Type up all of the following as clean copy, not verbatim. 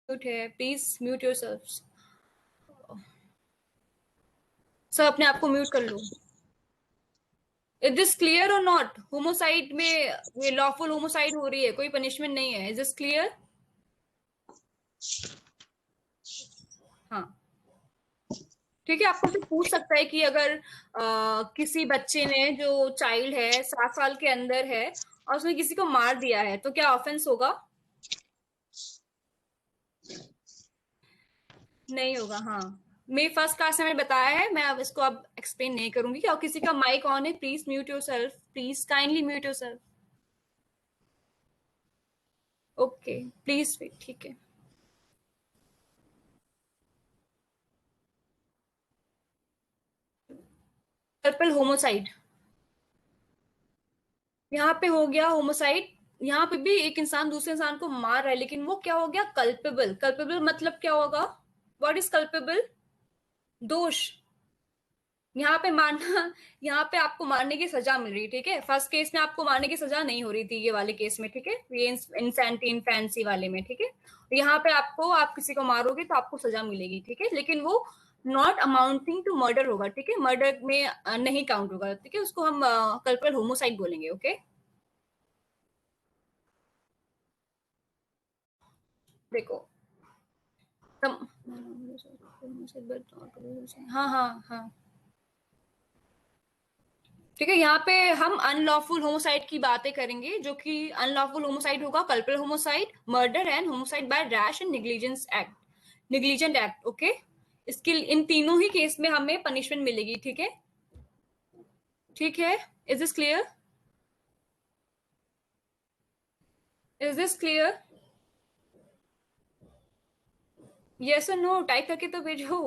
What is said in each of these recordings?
Mute है, please mute yourself. सब अपने आप को म्यूट कर लो। इज दिस क्लियर और नॉट? होमोसाइड में ये लॉफुल होमोसाइड हो रही है, कोई पनिशमेंट नहीं है। Is this clear? हाँ, ठीक है। आपको फिर पूछ सकता है कि अगर किसी बच्चे ने, जो चाइल्ड है 7 साल के अंदर है, और उसने किसी को मार दिया है, तो क्या ऑफेंस होगा? नहीं होगा, हाँ। मेरी फर्स्ट क्लास में मैंने बताया है, मैं अब इसको अब एक्सप्लेन नहीं करूंगी। और किसी का माइक ऑन है, please mute yourself, please kindly mute yourself. Okay, please wait, ठीक है। पर्पल होमोसाइड, यहाँ पे हो गया होमोसाइड। यहाँ पे भी एक इंसान दूसरे इंसान को मार रहा है, लेकिन वो क्या हो गया? कल्पेबल। कल्पेबल मतलब क्या होगा? What is culpable? दोष। यहाँ पे मारना, यहाँ पे आपको मारने की सजा मिल रही है, ठीक है। फर्स्ट केस में आपको मारने की सजा नहीं हो रही थी, ये वाले केस में, ठीक है। ये इंसेंटी इनफेंसी वाले में, ठीक है। यहाँ पे आपको, आप किसी को मारोगे तो आपको सजा मिलेगी, ठीक है। लेकिन वो नॉट अमाउंटिंग टू मर्डर होगा, ठीक है। मर्डर में नहीं काउंट होगा, ठीक है। उसको हम कल्पल होमोसाइड बोलेंगे, ओके। देखो, तम हाँ हाँ हाँ, ठीक है। यहाँ पे हम अनलॉफुल होमोसाइड की बातें करेंगे, जो कि अनलॉफुल होमोसाइड होगा culpable homicide, murder and homicide by rash and negligence act, negligent act, okay. इसके इन तीनों ही केस में हमें पनिशमेंट मिलेगी, ठीक है। ठीक है, is this clear? Is this clear? Yes और नो टाइप करके तो भेजो,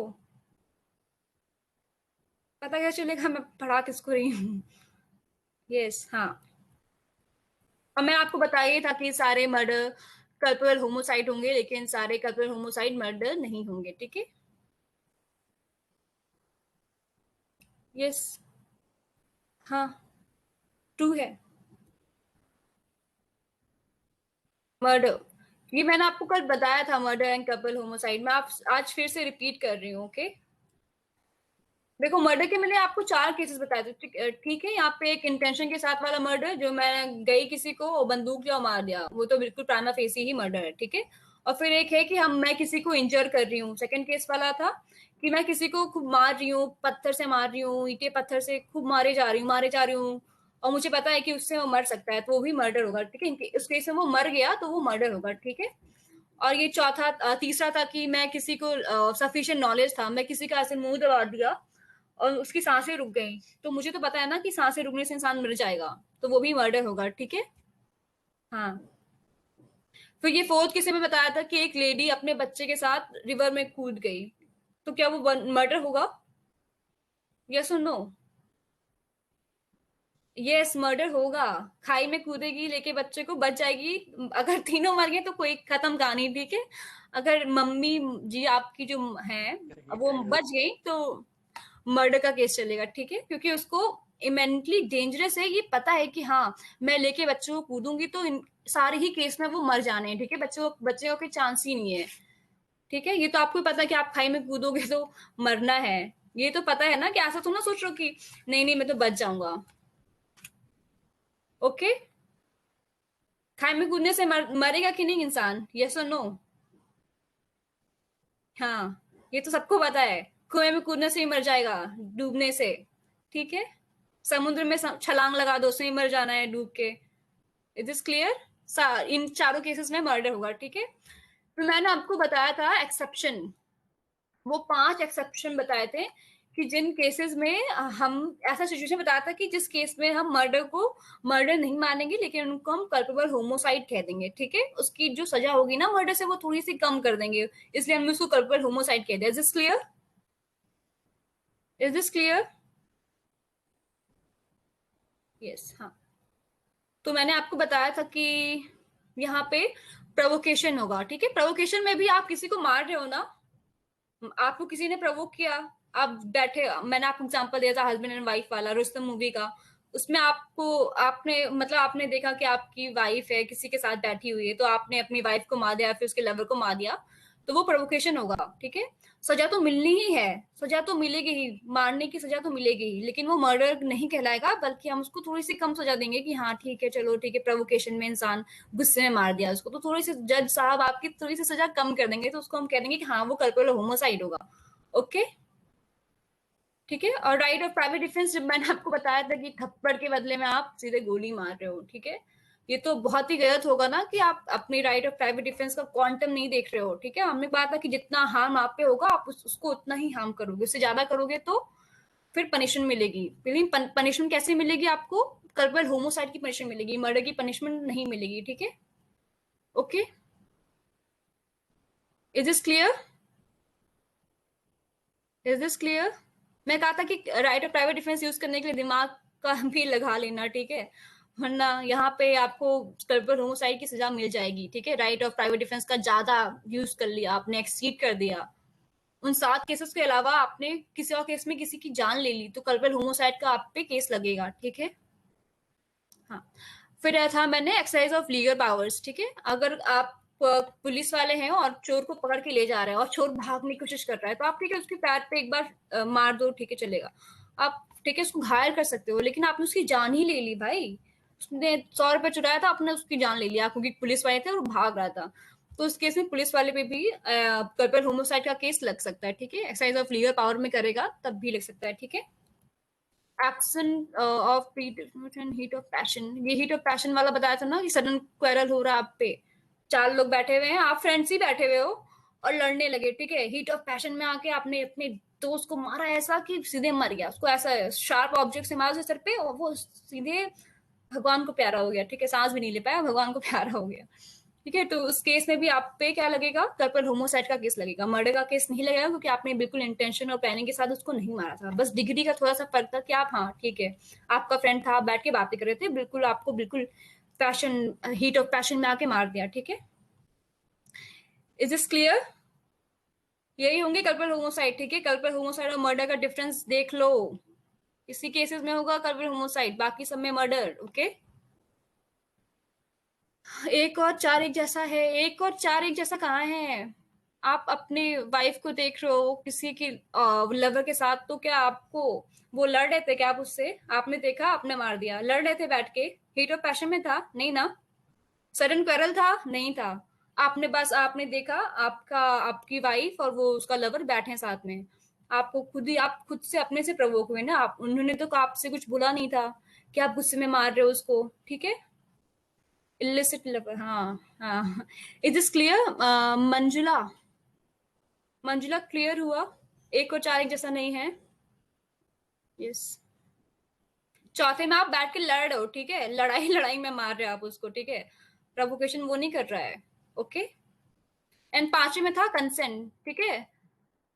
पता क्या चलेगा मैं पढ़ा किसको रही हूँ। यस, हाँ। और मैं आपको बताइए था कि सारे मर्डर कल्पल होमोसाइड होंगे, लेकिन सारे कल्पल होमोसाइड मर्डर नहीं होंगे, ठीक है। यस, हाँ, ट्रू है। मर्डर, ये मैंने आपको कल बताया था, मर्डर एंड कपल होमोसाइड। मैं आप आज फिर से रिपीट कर रही हूँ, ओके। देखो, मर्डर के मैंने आपको 4 केसेस बताए थे, ठीक है। यहाँ पे एक इंटेंशन के साथ वाला मर्डर, जो मैं गई किसी को बंदूक जो मार दिया, वो तो बिल्कुल प्राइमा फेसी ही मर्डर है, ठीक है। और फिर एक है कि हम मैं किसी को इंजर कर रही हूँ, सेकंड केस वाला था कि मैं किसी को खूब मार रही हूँ, पत्थर से मार रही हूँ, ईंटे पत्थर से खूब मारे जा रही हूँ, और मुझे पता है कि उससे वो मर सकता है, तो वो भी मर्डर होगा, ठीक है। उस केस में वो मर गया तो वो मर्डर होगा, ठीक है। और ये तीसरा था कि मैं किसी को सफिशिएंट नॉलेज था, मैं किसी का ऐसे मुंह दबा दिया और उसकी सांसें रुक गई, तो मुझे तो पता है ना कि सांसें रुकने से इंसान मर जाएगा, तो वो भी मर्डर होगा, ठीक है। हाँ। फिर ये फोर्थ किसी में बताया था कि एक लेडी अपने बच्चे के साथ रिवर में कूद गई, तो क्या वो मर्डर होगा? यस और नो? यस, मर्डर होगा। खाई में कूदेगी लेके बच्चे को, बच जाएगी। अगर तीनों मर गए तो कोई खत्म कहानी, ठीक है। अगर मम्मी जी आपकी जो है, अब वो बच गई, तो मर्डर का केस चलेगा, ठीक है। क्योंकि उसको इमेंटली डेंजरस है, ये पता है कि हाँ, मैं लेके बच्चों को कूदूंगी तो सारे ही केस में वो मर जाने हैं, ठीक है। बच्चे को कोई चांस ही नहीं है, ठीक है। ये तो आपको पता है कि आप खाई में कूदोगे तो मरना है। ये तो पता है ना, कि ऐसा तो ना सोच रहे हो कि नहीं नहीं मैं तो बच जाऊंगा, ओके। खाई में कूदने से मरेगा कि नहीं इंसान? यस और नो? हाँ, ये तो सबको पता है। कुएं में कूदने से ही मर जाएगा, डूबने से, ठीक है। समुद्र में छलांग लगा दो, उससे ही मर जाना है डूब के। Is this clear? इन चारों केसेस में मर्डर होगा, ठीक है। फिर मैंने आपको बताया था एक्सेप्शन, वो 5 एक्सेप्शन बताए थे कि जिन केसेस में हम, ऐसा सिचुएशन बताया था कि जिस केस में हम मर्डर को मर्डर नहीं मानेंगे, लेकिन उनको हम कल्पेबल होमोसाइड कह देंगे, ठीक है। उसकी जो सजा होगी ना मर्डर से, वो थोड़ी सी कम कर देंगे, इसलिए हमने उसको कल्पेबल होमोसाइड कह दिया। Is this clear? Is this clear? Yes, हाँ। तो मैंने आपको बताया था कि यहाँ पे प्रोवोकेशन होगा, ठीक है। प्रोवोकेशन में भी आप किसी को मार रहे हो ना, आपको किसी ने प्रोवोक किया, आप बैठे, मैंने आपको एग्जांपल दिया था हस्बैंड एंड वाइफ वाला, रुस्तम मूवी का। उसमें आपको आपने मतलब आपने देखा कि आपकी वाइफ है किसी के साथ बैठी हुई है, तो आपने अपनी वाइफ को मार दिया, फिर उसके लवर को मार दिया, तो वो प्रोवोकेशन होगा, ठीक है। सजा तो मिलनी ही है, सजा तो मिलेगी ही, मारने की सजा तो मिलेगी ही, लेकिन वो मर्डर नहीं कहलाएगा, बल्कि हम उसको थोड़ी सी कम सजा देंगे कि हाँ ठीक है, चलो ठीक है, प्रोवोकेशन में इंसान गुस्से में मार दिया उसको, तो थोड़ी सी जज साहब आपकी थोड़ी सी सजा कम कर देंगे, तो उसको हम कह देंगे कि हाँ वो कल्पेबल होमोसाइड होगा। ओके, ठीक है। और राइट ऑफ प्राइवेट डिफेंस, जब मैंने आपको बताया था कि थप्पड़ के बदले में आप सीधे गोली मार रहे हो, ठीक है, ये तो बहुत ही गलत होगा ना कि आप अपनी राइट ऑफ प्राइवेट डिफेंस का क्वांटम नहीं देख रहे हो, ठीक है। हमने कहा था कि जितना हार्म आप पे होगा आप उसको उतना ही हार्म करोगे, उससे ज्यादा करोगे तो फिर पनिशमेंट मिलेगी। लेकिन पनिशमेंट कैसे मिलेगी आपको? कल्पल होमोसाइड की पनिशमेंट मिलेगी, मर्डर की पनिशमेंट नहीं मिलेगी, ठीक है। Okay, is this clear? Is this clear? मैं कहा था कि right of private defence use करने के लिए दिमाग का भी लगा लेना, ठीक है, वरना यहाँ पे आपको कल्पल होमोसाइड की सजा मिल जाएगी, ठीक है। राइट ऑफ प्राइवेट डिफेंस का ज्यादा यूज कर लिया आपने, एक्सीड कर दिया, उन 7 केसेस के अलावा आपने किसी और केस में किसी की जान ले ली, तो कल्पल होमोसाइड का आप पे केस लगेगा, ठीक है। हाँ, फिर था मैंने एक्सरसाइज ऑफ लीगल पावर्स, ठीक है। अगर आप पुलिस वाले हैं और चोर को पकड़ के ले जा रहे हैं और चोर भागने की कोशिश कर रहा है, तो आप ठीक है उसके पैर पे एक बार मार दो, ठीक है, चलेगा। आप ठीक है उसको घायल कर सकते हो, लेकिन आपने उसकी जान ही ले ली भाई। उसने 100 रुपए चुराया था, आपने उसकी जान ले लिया क्योंकि पुलिस वाले थे और वो भाग रहा था। तो उस केस में पुलिस वाले पे भी कल्पल होमोसाइड का केस लग सकता है, ठीक है। एक्सरसाइज ऑफ लीगल पावर में करेगा तब भी लग सकता है, ठीक है। Action of heat of passion, ये हीट ऑफ पैशन वाला बताया था ना कि सडन क्वेरल हो रहा है आप पे, 4 लोग बैठे हुए हैं, आप फ्रेंड्स ही बैठे हुए हो और लड़ने लगे, ठीक है। हीट ऑफ पैशन में आके आपने अपने दोस्त को मारा ऐसा कि सीधे मर गया, उसको ऐसा शार्प ऑब्जेक्ट से मारा उसके सर पे और वो सीधे भगवान को प्यारा हो गया, ठीक है, सांस भी नहीं ले पाया, भगवान को प्यारा हो गया, ठीक है। तो उस केस में भी आप पे क्या लगेगा? कल्पल होमोसाइड का केस लगेगा, मर्डर का केस नहीं लगेगा, क्योंकि आपने बिल्कुल इंटेंशन और प्लानिंग के साथ उसको नहीं मारा था, बस डिग्री का थोड़ा सा फर्क था कि आप, हाँ ठीक है, आपका फ्रेंड था, आप बैठ के बातें कर रहे थे, बिल्कुल आपको बिल्कुल पैशन, हीट ऑफ पैशन में आके मार दिया, ठीक है। Is this clear? यही होंगे कल्पल होमोसाइड, ठीक है। कल्पल होमोसाइड और मर्डर का डिफरेंस देख लो, इसी केसेस में होगा कल्पल होमोसाइड, बाकी सब में मर्डर, ओके। एक और चार एक जैसा है, एक और चार एक जैसा कहाँ है? आप अपने वाइफ को देख रहे हो किसी की लवर के साथ, तो क्या आपको वो लड़ रहे थे क्या आप उससे? आपने देखा, आपने मार दिया, लड़ रहे थे बैठ के, हीट ऑफ पैशन में था नहीं ना, सडन क्वेरल था नहीं था, आपने बस आपने देखा आपका आपकी वाइफ और वो उसका लवर बैठे हैं साथ में, आपको खुद ही, आप खुद से अपने से प्रवोक हुए ना, आप, उन्होंने तो आपसे कुछ बोला नहीं था कि आप गुस्से में मार रहे हो उसको, ठीक है। इलिसिट लवर, हाँ हाँ। Is this clear? Manjula, Manjula clear हुआ? एक और चार एक जैसा नहीं है? यस। चौथे में आप बैठ के लड़ रहे हो, ठीक है, लड़ाई लड़ाई में मार रहे हो आप उसको, ठीक है, प्रोवोकेशन वो नहीं कर रहा है, ओके। एंड पांचवे में था कंसेंट, ठीक है।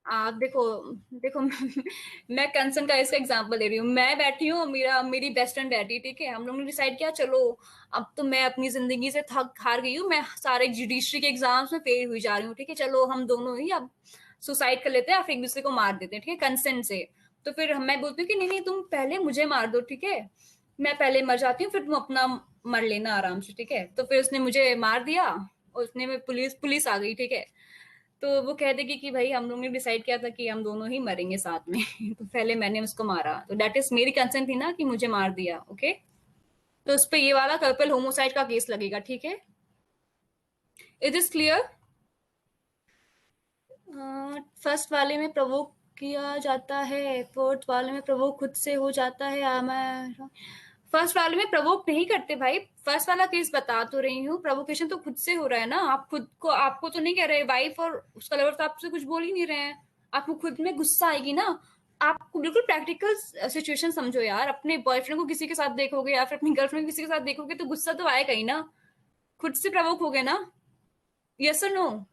आप देखो, देखो मैं कंसर्न का इसका एग्जांपल दे रही हूँ, मैं बैठी हूँ, मेरी बेस्ट फ्रेंड बैठी, ठीक है, हम लोगों ने डिसाइड किया चलो अब तो मैं अपनी जिंदगी से थक हार गई हूँ, मैं सारे जुडिशरी के एग्जाम्स में फेल हुई जा रही हूँ, ठीक है, चलो हम दोनों ही अब सुसाइड कर लेते हैं, फिर एक दूसरे को मार देते हैं, ठीक है, कंसेंट से। तो फिर मैं बोलती हूँ कि नहीं नहीं तुम पहले मुझे मार दो, ठीक है, मैं पहले मर जाती हूँ, फिर तुम अपना मर लेना आराम से, ठीक है। तो फिर उसने मुझे मार दिया, उसने में पुलिस पुलिस आ गई, ठीक है। तो वो कह देगी कि भाई हम लोग ने डिसाइड किया था कि हम दोनों ही मरेंगे साथ में तो पहले मैंने उसको मारा, तो दैट इज मेरी कंसर्न थी ना कि मुझे मार दिया, ओके। तो उस पे ये वाला कल्पल होमोसाइड का केस लगेगा, ठीक है। It is clear? फर्स्ट वाले में प्रवोक किया जाता है, फोर्थ वाले में प्रवोक खुद से हो जाता है, मैं फर्स्ट वाले में प्रवोक नहीं करते भाई, फर्स्ट वाला केस बता तो रही हूँ, प्रवोकेशन तो खुद से हो रहा है ना, आप खुद को, आपको तो नहीं कह रहे, वाइफ और उसका लवर तो आपसे कुछ बोल ही नहीं रहे हैं, आपको खुद में गुस्सा आएगी ना। आपको बिल्कुल प्रैक्टिकल सिचुएशन समझो यार, अपने बॉयफ्रेंड को किसी के साथ देखोगे या फिर अपनी गर्लफ्रेंड को किसी के साथ देखोगे तो गुस्सा तो आएगा ही ना, खुद से प्रवोक हो गए ना। यस और नो?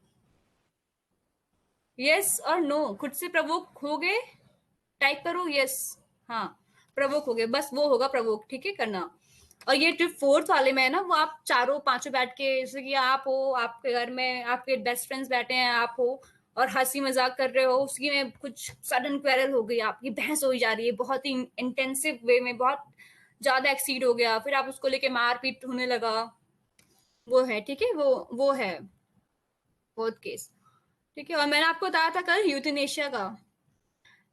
यस और नो, खुद से प्रवोक हो गए, टाइप करो यस। हाँ, प्रवोक हो गए, बस वो होगा प्रवोक, ठीक है, करना। और ये जो फोर्थ वाले में है ना, वो आप चारों पांचों बैठ के, जैसे कि आप हो, आपके घर में आपके बेस्ट फ्रेंड्स बैठे हैं, आप हो और हंसी मजाक कर रहे हो, उसी में कुछ सडन क्वेरल हो गई, आपकी बहस हो जा रही है बहुत ही इंटेंसिव वे में, बहुत ज्यादा एक्सीड हो गया, फिर आप उसको लेके मारपीट होने लगा, वो है, ठीक है, वो है फोर्थ केस। ठीक है, और मैंने आपको बताया था कल यूथनेशिया का।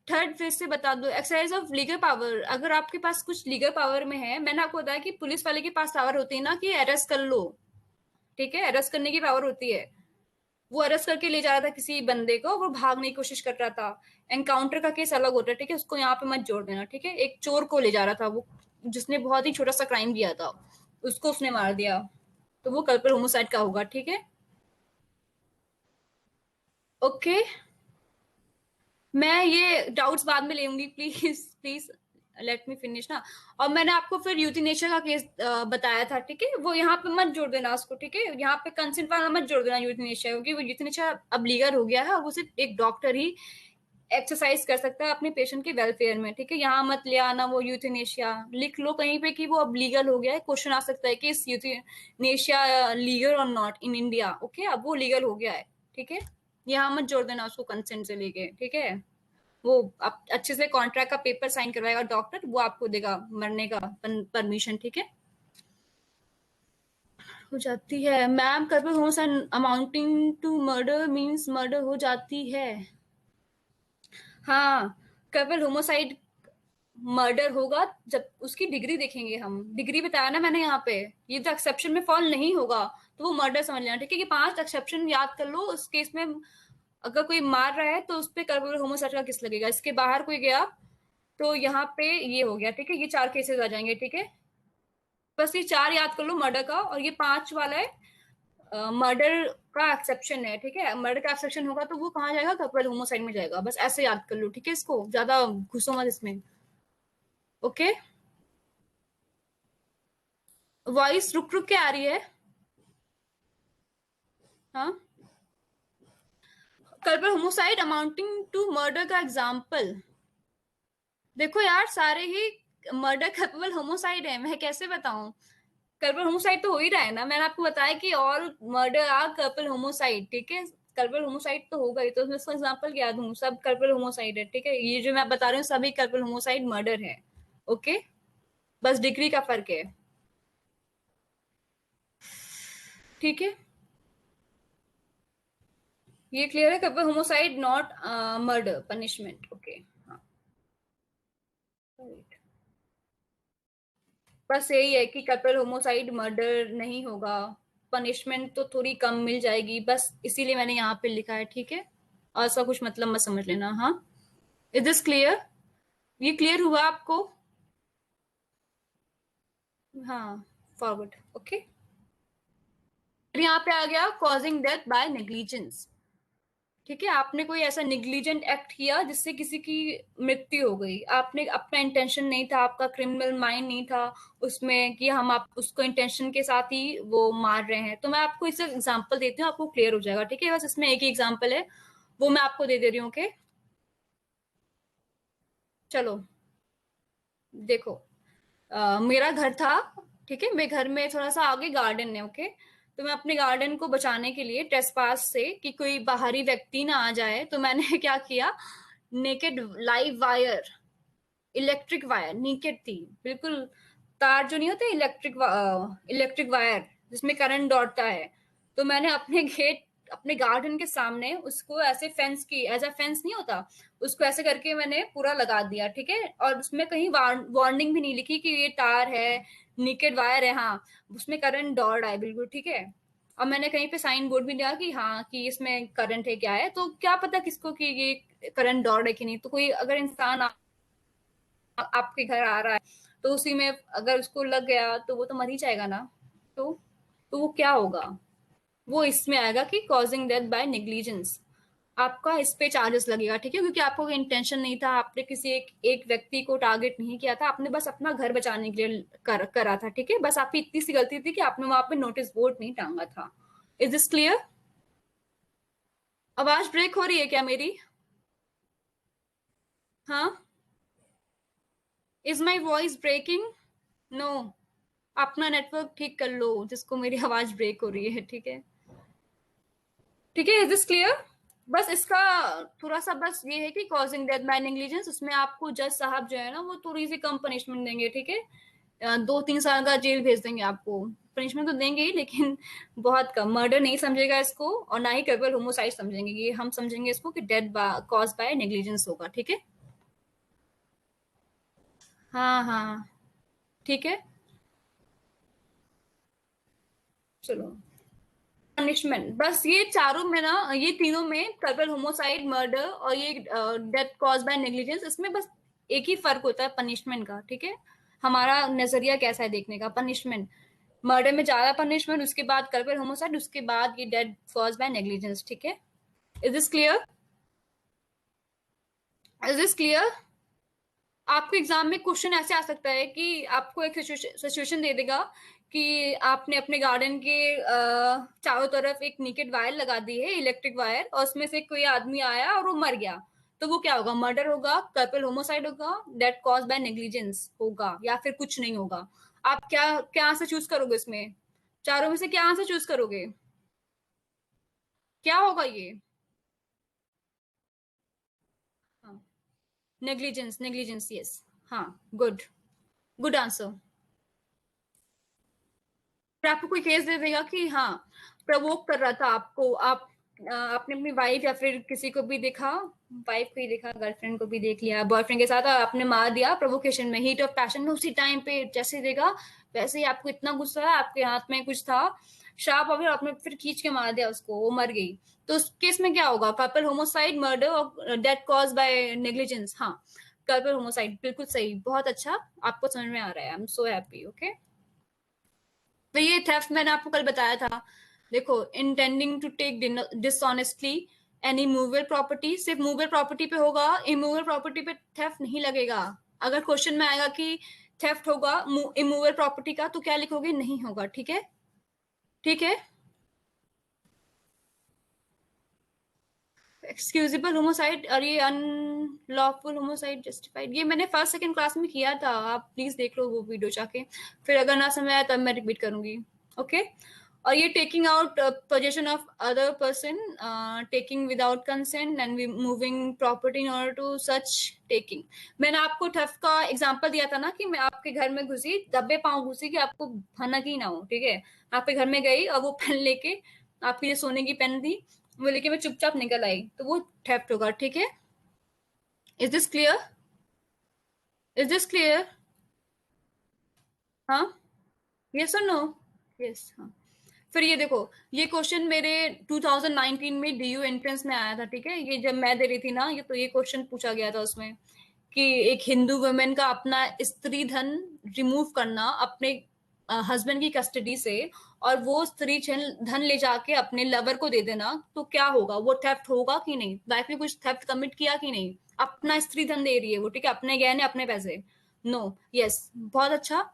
थर्ड फिर से बता दो, एक्सरसाइज ऑफ लीगल पावर, अगर आपके पास कुछ लीगल पावर में है, मैंने आपको बताया कि पुलिस वाले के पास पावर होती है ना कि अरेस्ट कर लो, ठीक है, अरेस्ट करने की पावर होती है। वो अरेस्ट करके ले जा रहा था किसी बंदे को, वो भागने की कोशिश कर रहा था। एनकाउंटर का केस अलग होता है, ठीक है, उसको यहाँ पे मत जोड़ देना, ठीक है। एक चोर को ले जा रहा था वो, जिसने बहुत ही छोटा सा क्राइम किया था, उसको उसने मार दिया, तो वो कल्पर होमोसाइड का होगा, ठीक है। ओके, मैं ये डाउट्स बाद में लेंगी, please please let me finish ना। और मैंने आपको फिर यूथनेशिया का केस बताया था, ठीक है, वो यहाँ पे मत जोड़ देना उसको, ठीक है, यहाँ पे कंसेंट वाला मत जोड़ देना यूथनेशिया, क्योंकि वो यूथनेशिया अब लीगल हो गया है, और वो सिर्फ एक डॉक्टर ही एक्सरसाइज कर सकता है अपने पेशेंट के वेलफेयर में, ठीक है। यहाँ मत ले आना वो यूथनेशिया, लिख लो कहीं पे कि वो अब लीगल हो गया है, क्वेश्चन आ सकता है कि इस यूथनेशिया लीगल और नॉट इन इंडिया, ओके, अब वो लीगल हो गया है, ठीक है। यहाँ मत जोड़ देना उसको कंसेंट से लेके, ठीक है। वो आप अच्छे से कॉन्ट्रैक्ट का पेपर साइन करवाएगा डॉक्टर, वो आपको देगा मरने का परमिशन, ठीक है। हो जाती है ma'am, culpable homicide and amounting to murder means murder हो जाती है। हाँ, कर्बल होमोसाइड मर्डर होगा जब उसकी डिग्री देखेंगे, हम डिग्री बताया ना मैंने यहाँ पे, ये तो एक्सेप्शन में फॉल नहीं होगा तो वो मर्डर समझ लेना, ठीक है। कि 5 एक्सेप्शन याद कर लो उस केस में, अगर कोई मार रहा है तो उस पर कर्बल होमोसाइड का किस लगेगा, इसके बाहर कोई गया तो यहाँ पे ये हो गया, ठीक है, ये 4 केसेस आ जाएंगे, ठीक है। बस ये 4 याद कर लो मर्डर का, और ये 5 वाला है मर्डर का एक्सेप्शन है, ठीक है। मर्डर का एक्सेप्शन होगा तो वो कहाँ जाएगा, कपल होमोसाइड में जाएगा, बस ऐसे याद कर लो, ठीक है, इसको ज्यादा घुसो मत इसमें। ओके, वॉइस रुक रुक के आ रही है। हाँ, कल्पल होमोसाइड अमाउंटिंग टू मर्डर का एग्जाम्पल, देखो यार सारे ही मर्डर कल्पबल होमोसाइड है, मैं कैसे बताऊं। कल्पल होमोसाइड तो हो ही रहा है ना, मैंने आपको बताया कि ऑल मर्डर आर कल्पल होमोसाइड, ठीक है। कल्पल होमोसाइड तो होगा ही, तो मैं इसका एग्जाम्पल क्या दूं, सब कल्पल होमोसाइड है, ठीक है। ये जो मैं बता रही हूँ सभी कल्पल होमोसाइड मर्डर है, ओके। बस डिग्री का फर्क है, ठीक है। ये क्लियर है, culpable homicide not murder punishment, okay. हाँ, right. बस यही है कि कपल होमोसाइड मर्डर नहीं होगा, पनिशमेंट तो थोड़ी कम मिल जाएगी, बस इसीलिए मैंने यहाँ पे लिखा है, ठीक है। और ऐसा कुछ मतलब मत समझ लेना, हाँ। इज दिस क्लियर, ये क्लियर हुआ आपको। हाँ, फॉरवर्ड, ओके। फिर यहाँ पे आ गया कॉजिंग डेथ बाय नेग्लिजेंस, ठीक है। आपने कोई ऐसा निग्लिजेंट एक्ट किया जिससे किसी की मृत्यु हो गई, आपने अपना इंटेंशन नहीं था, आपका क्रिमिनल माइंड नहीं था उसमें कि हम आप उसको इंटेंशन के साथ ही वो मार रहे हैं, तो मैं आपको इससे एग्जांपल देती हूँ, आपको क्लियर हो जाएगा, ठीक है। बस इसमें एक ही एग्जांपल है, वो मैं आपको दे रही हूँ, ओके। चलो देखो, मेरा घर था, ठीक है, मेरे घर में थोड़ा सा आगे गार्डन है, ओके। तो मैं अपने गार्डन को बचाने के लिए ट्रेसपास से कि कोई बाहरी व्यक्ति ना आ जाए, तो मैंने क्या किया, naked live wire, electric wire naked थी बिल्कुल, तार जो नहीं होते इलेक्ट्रिक, इलेक्ट्रिक वायर जिसमें करंट दौड़ता है, तो मैंने अपने गेट, अपने गार्डन के सामने उसको ऐसे फेंस की, एज अ फेंस नहीं होता, उसको ऐसे करके मैंने पूरा लगा दिया, ठीक है। और उसमें कहीं वार्निंग भी नहीं लिखी कि ये तार है, निकेड वायर है, हाँ, उसमें करंट दौड़ रहा है बिल्कुल, ठीक है। और मैंने कहीं पे साइन बोर्ड भी दिया कि हाँ कि इसमें करंट है, क्या है, तो क्या पता किसको कि ये करंट दौड़ है कि नहीं, तो कोई अगर इंसान आपके घर आ रहा है तो उसी में अगर उसको लग गया तो वो तो मर ही जाएगा ना, तो तो वो क्या होगा, वो इसमें आएगा कि कॉजिंग डेथ बाय नेग्लिजेंस, आपका इस पे चार्जेस लगेगा, ठीक है, क्योंकि आपको इंटेंशन नहीं था, आपने किसी एक व्यक्ति को टारगेट नहीं किया था, आपने बस अपना घर बचाने के लिए करा था, ठीक है। बस आपकी इतनी सी गलती थी कि आपने वहां पे नोटिस बोर्ड नहीं टांगा था। Is this clear. आवाज ब्रेक हो रही है क्या मेरी। हाँ, is my voice breaking. No, अपना नेटवर्क ठीक कर लो जिसको मेरी आवाज ब्रेक हो रही है, ठीक है, ठीक है। Is this clear. बस इसका थोड़ा सा बस ये है कि कॉजिंग डेथ बाय नेग्लिजेंस, उसमें आपको जज साहब जो है ना वो थोड़ी सी कम पनिशमेंट देंगे, ठीक है। 2-3 साल का जेल भेज देंगे आपको। पनिशमेंट तो देंगे ही, लेकिन बहुत कम। मर्डर नहीं समझेगा इसको, और ना ही कल्पल होमोसाइड समझेंगे। ये हम समझेंगे इसको कि डेथ कॉज बाय नेग्लिजेंस होगा। ठीक है। हाँ हाँ, ठीक है। चलो, पनिशमेंट बस ये चारों में ना, ये तीनों में, कल्पल होमोसाइड, मर्डर और ये डेथ कॉज बाय नेग्लिजेंस, इसमें बस एक ही फर्क होता है पनिशमेंट का। ठीक है। हमारा नजरिया कैसा है देखने का। पनिशमेंट, मर्डर में ज्यादा पनिशमेंट, उसके बाद कल्पल होमोसाइड, उसके बाद ये डेथ कॉज बाय नेग्लिजेंस। ठीक है। Is this clear? Is this clear? आपके एग्जाम में क्वेश्चन ऐसे आ सकता है कि आपको एक सिचुएशन दे देगा कि आपने अपने गार्डन के चारों तरफ एक निकेट वायर लगा दी है, इलेक्ट्रिक वायर, और उसमें से कोई आदमी आया और वो मर गया। तो वो क्या होगा? मर्डर होगा, कल्पल होमोसाइड होगा, डेथ कॉज बाय नेग्लिजेंस होगा, या फिर कुछ नहीं होगा। आप क्या क्या आंसर चूज करोगे इसमें? चारों में से क्या आंसर चूज करोगे? क्या होगा ये? हाँ, नेग्लिजेंस, नेग्लिजेंस, यस। हाँ, गुड, गुड आंसर। फिर आपको कोई केस दे देगा कि हाँ, प्रवोक कर रहा था आपको, आपने अपनी वाइफ या फिर किसी को भी देखा, वाइफ को ही देखा, गर्लफ्रेंड को भी देख लिया, बॉयफ्रेंड के साथ आपने मार दिया प्रोवोकेशन में, हीट ऑफ पैशन में, उसी टाइम पे जैसे देगा वैसे ही आपको इतना गुस्सा है, आपके हाथ में कुछ था शार्प, और आपने फिर खींच के मार दिया उसको, वो मर गई। तो उस केस में क्या होगा? कल्पल होमोसाइड, मर्डर और डेथ कॉज बाय नेग्लिजेंस। हाँ, कल्पल होमोसाइड, बिल्कुल सही, बहुत अच्छा। आपको समझ में आ रहा है, I am so happy. Okay. तो ये थेफ्ट मैंने आपको कल बताया था। देखो, intending to take dishonestly any movable property, सिर्फ मूवेबल प्रॉपर्टी पे होगा, इमूवेबल प्रॉपर्टी पे थेफ्ट नहीं लगेगा। अगर क्वेश्चन में आएगा कि थेफ्ट होगा इमूवेबल प्रॉपर्टी का, तो क्या लिखोगे? नहीं होगा। ठीक है। ठीक है। एक्सक्यूजेबल होमोसाइड और ये अनलॉफुल होमोसाइड जस्टिफाइड, ये मैंने फर्स्ट सेकंड क्लास में किया था, आप प्लीज देख लो वो वीडियो जाके। फिर अगर ना समझ आया तब मैं रिपीट करूंगी। ओके। और ये taking out possession of other person, taking without consent and moving property in order to such taking. मैंने आपको ठफ का एग्जांपल दिया था ना, कि मैं आपके घर में घुसी, दबे पांव घुसी, कि आपको भनक ही ना हो। ठीक है। आपके घर में गई और वो पेन लेके, आपकी जो सोने की पेन थी, वो लेके मैं चुपचाप निकल आई, तो वो थेफ्ट होगा। ठीक है। Is this clear? Is this clear? हाँ, यस और नो? यस, हाँ। फिर ये देखो, ये क्वेश्चन मेरे 2019 में डीयू एंट्रेंस में आया था। ठीक है। ये जब मैं दे रही थी ना, ये तो ये क्वेश्चन पूछा गया था उसमें, कि एक हिंदू वुमेन का अपना स्त्री धन रिमूव करना अपने हस्बैंड की कस्टडी से, और वो स्त्री धन ले जाके अपने लवर को दे देना, तो क्या होगा? वो थेफ्ट होगा कि नहीं? वाइफ ने कुछ थेफ्ट कमिट किया कि नहीं? अपना स्त्री धन दे रही है वो, ठीक है, अपने गहने, अपने पैसे। नो। यस, बहुत अच्छा,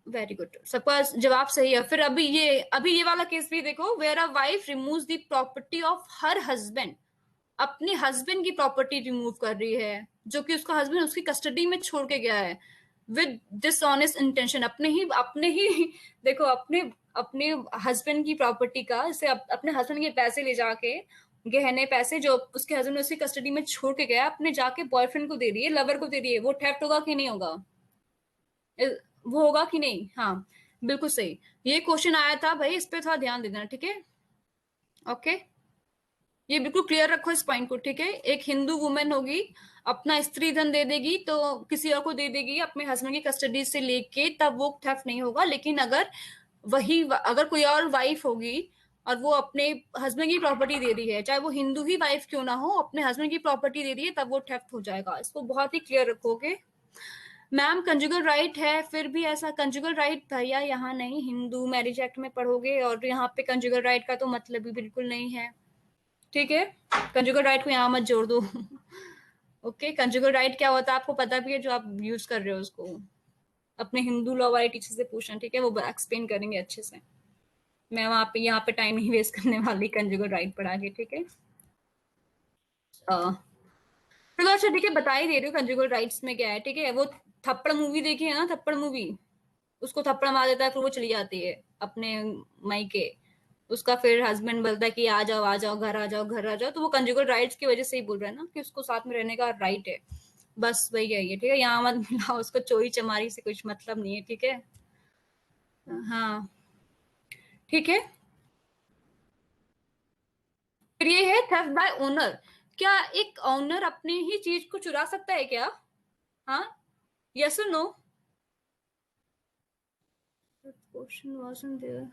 वेरी गुड, सबका जवाब सही है। फिर अभी ये वाला केस भी देखो, where a wife removes the property of her husband, अपने हस्बैंड की प्रॉपर्टी रिमूव कर रही है, जो कि उसका हस्बैंड उसकी कस्टडी में छोड़ के गया है, विद डिसऑनेस्ट इंटेंशन, अपने ही देखो, अपने अपने हस्बैंड की प्रॉपर्टी का, इसे अपने हस्बैंड के पैसे ले जाके, गहने पैसे जो उसके हस्बैंड उसकी कस्टडी में छोड़ के गया, अपने जाके बॉयफ्रेंड को दे रही है, लवर को दे रही है, वो थेफ्ट होगा कि नहीं होगा? वो होगा कि नहीं? हाँ, बिल्कुल सही। ये क्वेश्चन आया था भाई, इस पे थोड़ा ध्यान दे देना। ठीक है। ओके। ये बिल्कुल क्लियर रखो इस पॉइंट को। ठीक है। एक हिंदू वुमेन होगी, अपना स्त्री धन दे देगी, तो किसी और को दे देगी अपने हस्बैंड की कस्टडी से लेके, तब वो थेफ्ट नहीं होगा। लेकिन अगर कोई और वाइफ होगी और वो अपने हस्बैंड की प्रॉपर्टी दे रही है, चाहे वो हिंदू ही वाइफ क्यों ना हो, अपने हस्बैंड की प्रॉपर्टी दे रही है, तब वो थेफ्ट हो जाएगा। इसको बहुत ही क्लियर रखोगे। मैम, कंजुगल राइट है, फिर भी ऐसा कंजुगल राइट भैया यहाँ नहीं, हिंदू मैरिज एक्ट में पढ़ोगे, और यहाँ पे कंजुगल राइट का तो मतलब ही बिल्कुल नहीं है। ठीक है। कंजुगल राइट को यहाँ मत जोड़ दो। ओके। कंजुगल राइट क्या होता है आपको पता भी है, जो आप यूज कर रहे हो उसको, अपने हिंदू लॉ वाले टीचर से पूछना। ठीक है। वो एक्सप्लेन करेंगे अच्छे से। मैं वहां पे यहाँ पे टाइम नहीं वेस्ट करने वाली कंजुगल राइट पढ़ा के। ठीक है। चलो, अच्छा ठीक है, बता ही दे रही हूँ कंजुगल राइट्स में क्या है। ठीक है। वो थप्पड़ मूवी देखी है ना, थप्पड़ मूवी, उसको थप्पड़ मार देता है, फिर वो चली जाती है अपने मायके, उसका फिर हस्बैंड बोलता है कि आ जाओ, आ जाओ, घर आ जाओ, घर आ जाओ, तो वो कंजुगल राइट्स की वजह से ही बोल रहा है ना, कि उसको साथ में रहने का राइट है। बस वही है ये, ठीक है, यहाँ मत मिलाओ उसको, चोरी चमारी से कुछ मतलब नहीं है, ठीक है। हाँ, ठीक है। फिर ये है थेफ्ट बाय ओनर। क्या एक ओनर अपनी ही चीज को चुरा सकता है क्या? हाँ, यस और नो? Question wasn't there.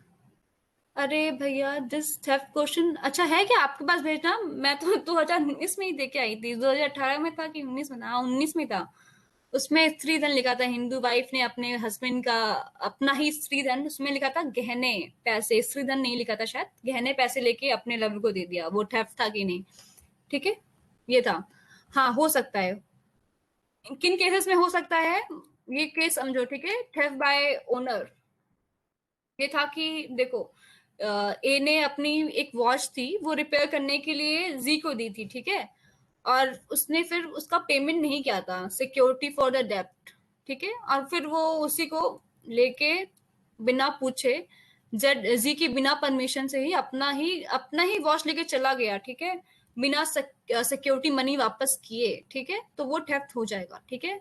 अरे भैया, दिस थेफ्ट क्वेश्चन अच्छा है क्या आपके पास भेजना? मैं तो 2019 में ही दे के आई थी, 2018 में था कि 19 में था? हाँ, 19 में था। उसमें स्त्रीधन लिखा था, हिंदू वाइफ ने अपने हस्बैंड का अपना ही स्त्रीधन, उसमें लिखा था गहने पैसे, स्त्रीधन नहीं लिखा था शायद, गहने पैसे लेके अपने लवर को दे दिया, वो थेफ्ट था कि नहीं? ठीक है, ये था। हाँ, हो सकता है। किन केसेस में हो सकता है? ये केस समझो, ठीक है, थेफ्ट बाय ओनर। ये था कि देखो, ए ने अपनी एक वॉच थी, वो रिपेयर करने के लिए जी को दी थी, ठीक है, और उसने फिर उसका पेमेंट नहीं किया था, सिक्योरिटी फॉर द डेप्ट, ठीक है, और फिर वो उसी को लेके बिना पूछे, जेड जी की बिना परमिशन से ही अपना ही वॉच लेके चला गया, ठीक है, बिना सिक्योरिटी मनी वापस किए, ठीक है, तो वो थेफ्ट हो जाएगा, ठीक है।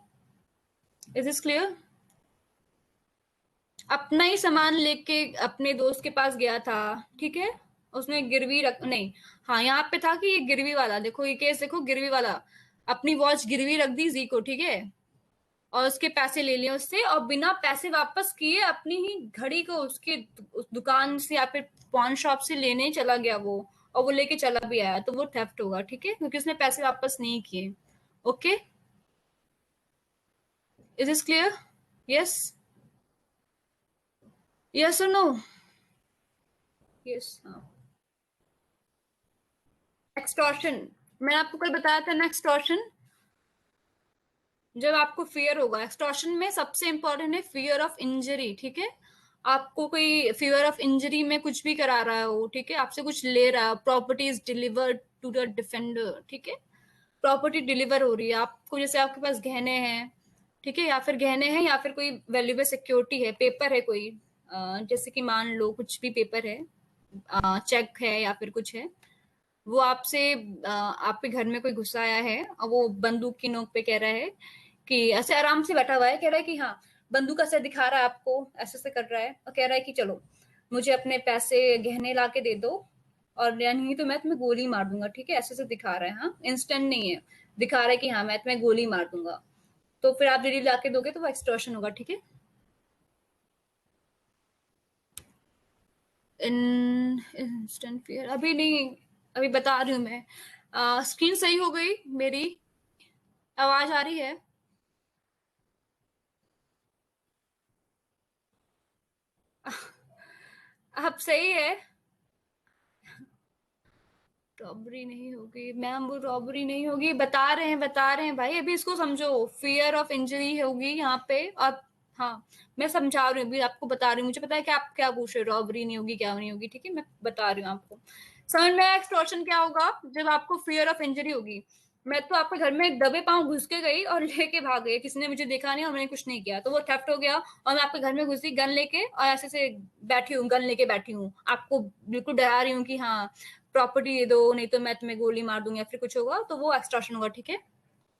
Is this clear? अपना ही सामान लेके अपने दोस्त के पास गया था, ठीक है, उसने गिरवी रख नहीं, हाँ यहाँ पे था कि ये गिरवी वाला, देखो ये केस देखो, गिरवी वाला अपनी वॉच गिरवी रख दी जी को, ठीक है, और उसके पैसे ले लिए उससे, और बिना पैसे वापस किए अपनी ही घड़ी को उसके उस दुकान से या फिर पॉन शॉप से लेने चला गया वो, और वो लेके चला भी आया, तो वो थेफ्ट होगा, ठीक है, क्योंकि उसने पैसे वापस नहीं किए। Okay, is this clear? Yes, yes और नो? यस, हाँ। एक्सटॉर्शन, मैंने आपको कल बताया था ना, एक्सटॉर्शन जब आपको फियर होगा, एक्सटॉर्शन में सबसे इंपॉर्टेंट है फियर ऑफ इंजरी, ठीक है। आपको कोई फियर ऑफ इंजरी में कुछ भी करा रहा है हो, ठीक है, आपसे कुछ ले रहा है, property is delivered to the defender, ठीक है, प्रॉपर्टी डिलीवर हो रही है आपको, जैसे आपके पास गहने हैं, ठीक है, या फिर गहने हैं या फिर कोई वैल्यूएबल सिक्योरिटी है, पेपर है कोई, जैसे कि मान लो कुछ भी पेपर है, चेक है या फिर कुछ है, वो आपसे आपके घर में कोई घुसा आया है और वो बंदूक की नोक पे कह रहा है कि, ऐसे आराम से बैठा हुआ है, कह रहा है कि हाँ, बंदूक ऐसे दिखा रहा है आपको, ऐसे ऐसे कर रहा है और कह रहा है कि चलो मुझे अपने पैसे गहने ला के दे दो, और या नहीं तो मैं तुम्हें गोली मार दूंगा, ठीक है, ऐसे ऐसे दिखा रहा है, हाँ, इंस्टेंट नहीं है, दिखा रहा है कि हाँ मैं तुम्हें गोली मार दूंगा, तो फिर आप यदि ला के दोगे तो वो एक्सटॉर्शन होगा, ठीक है। इन इंस्टेंट फियर अभी नहीं, अभी बता रही हूँ मैं। स्क्रीन सही हो गई मेरी? आवाज आ रही है? अब सही है? रॉबरी नहीं होगी मैम, वो रॉबरी नहीं होगी, बता रहे हैं भाई, अभी इसको समझो, फियर ऑफ इंजरी होगी यहाँ पे, अब हाँ, मैं समझा रही हूँ, अभी आपको बता रही हूँ, मुझे पता है कि आप क्या पूछ रहे हो, रॉबरी नहीं होगी, क्या नहीं होगी, ठीक है, मैं बता रही हूँ आपको। समझ में एक्सटॉर्शन क्या होगा? जब आपको फियर ऑफ इंजरी होगी, मैं तो आपके घर में दबे पांव घुस के गई और लेके भाग गई, किसी ने मुझे देखा नहीं और मैंने कुछ नहीं किया, तो वो थेफ्ट हो गया, और मैं आपके घर में घुसी गन लेके और ऐसे से बैठी हूँ, गन लेके बैठी हूँ, आपको बिल्कुल डरा रही हूँ कि हाँ प्रॉपर्टी दे दो, नहीं तो मैं तुम्हें गोली मार दूंगी या फिर कुछ होगा, तो वो एक्सटॉर्शन होगा, ठीक है।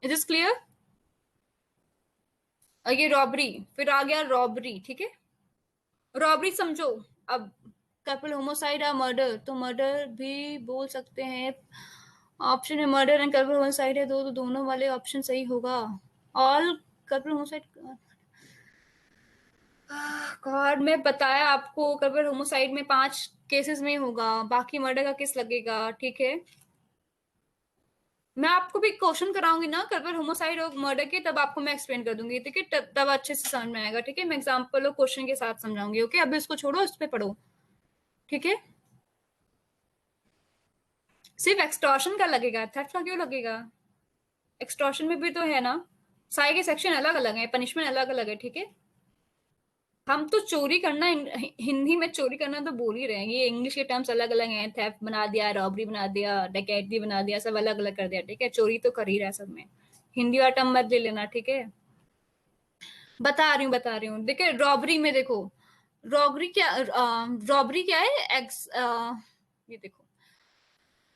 Is is clear? ये रॉबरी, फिर आ गया रॉबरी, ठीक है, रॉबरी समझो। अब कपल होमोसाइड या मर्डर, तो मर्डर भी बोल सकते हैं, ऑप्शन है मर्डर एंड कपल होमोसाइड है दो, तो दोनों वाले ऑप्शन सही होगा। ऑल कपल होमोसाइड, गॉड, मैं बताया आपको कपल होमोसाइड में 5 केसेस में होगा, बाकी मर्डर का केस लगेगा, ठीक है। मैं आपको भी क्वेश्चन कराऊंगी ना कल होमोसाइड और मर्डर के, तब आपको मैं एक्सप्लेन कर दूंगी, ठीक है, तब अच्छे से समझ में आएगा, ठीक है, मैं एग्जांपल और क्वेश्चन के साथ समझाऊंगी, ओके, अभी इसको छोड़ो, इस पे पढ़ो, ठीक है। सिर्फ एक्सटॉर्शन का लगेगा, थेफ्ट का क्यों लगेगा? एक्सटॉर्शन में भी तो है ना, सारे के सेक्शन अलग अलग है, पनिशमेंट अलग अलग है, ठीक है। हम तो चोरी करना, हिंदी में चोरी करना तो बोल ही रहे हैं, ये इंग्लिश के टर्म्स अलग अलग हैं, थेफ्ट बना दिया, रॉबरी बना दिया, डकैती बना दिया, सब अलग अलग कर दिया, ठीक है, चोरी तो कर ही रहा है सब में, हिंदी वाला टर्म मत ले लेना, ठीक है। बता रही हूँ, देखिए रॉबरी में देखो, रॉबरी क्या है, ये देखो,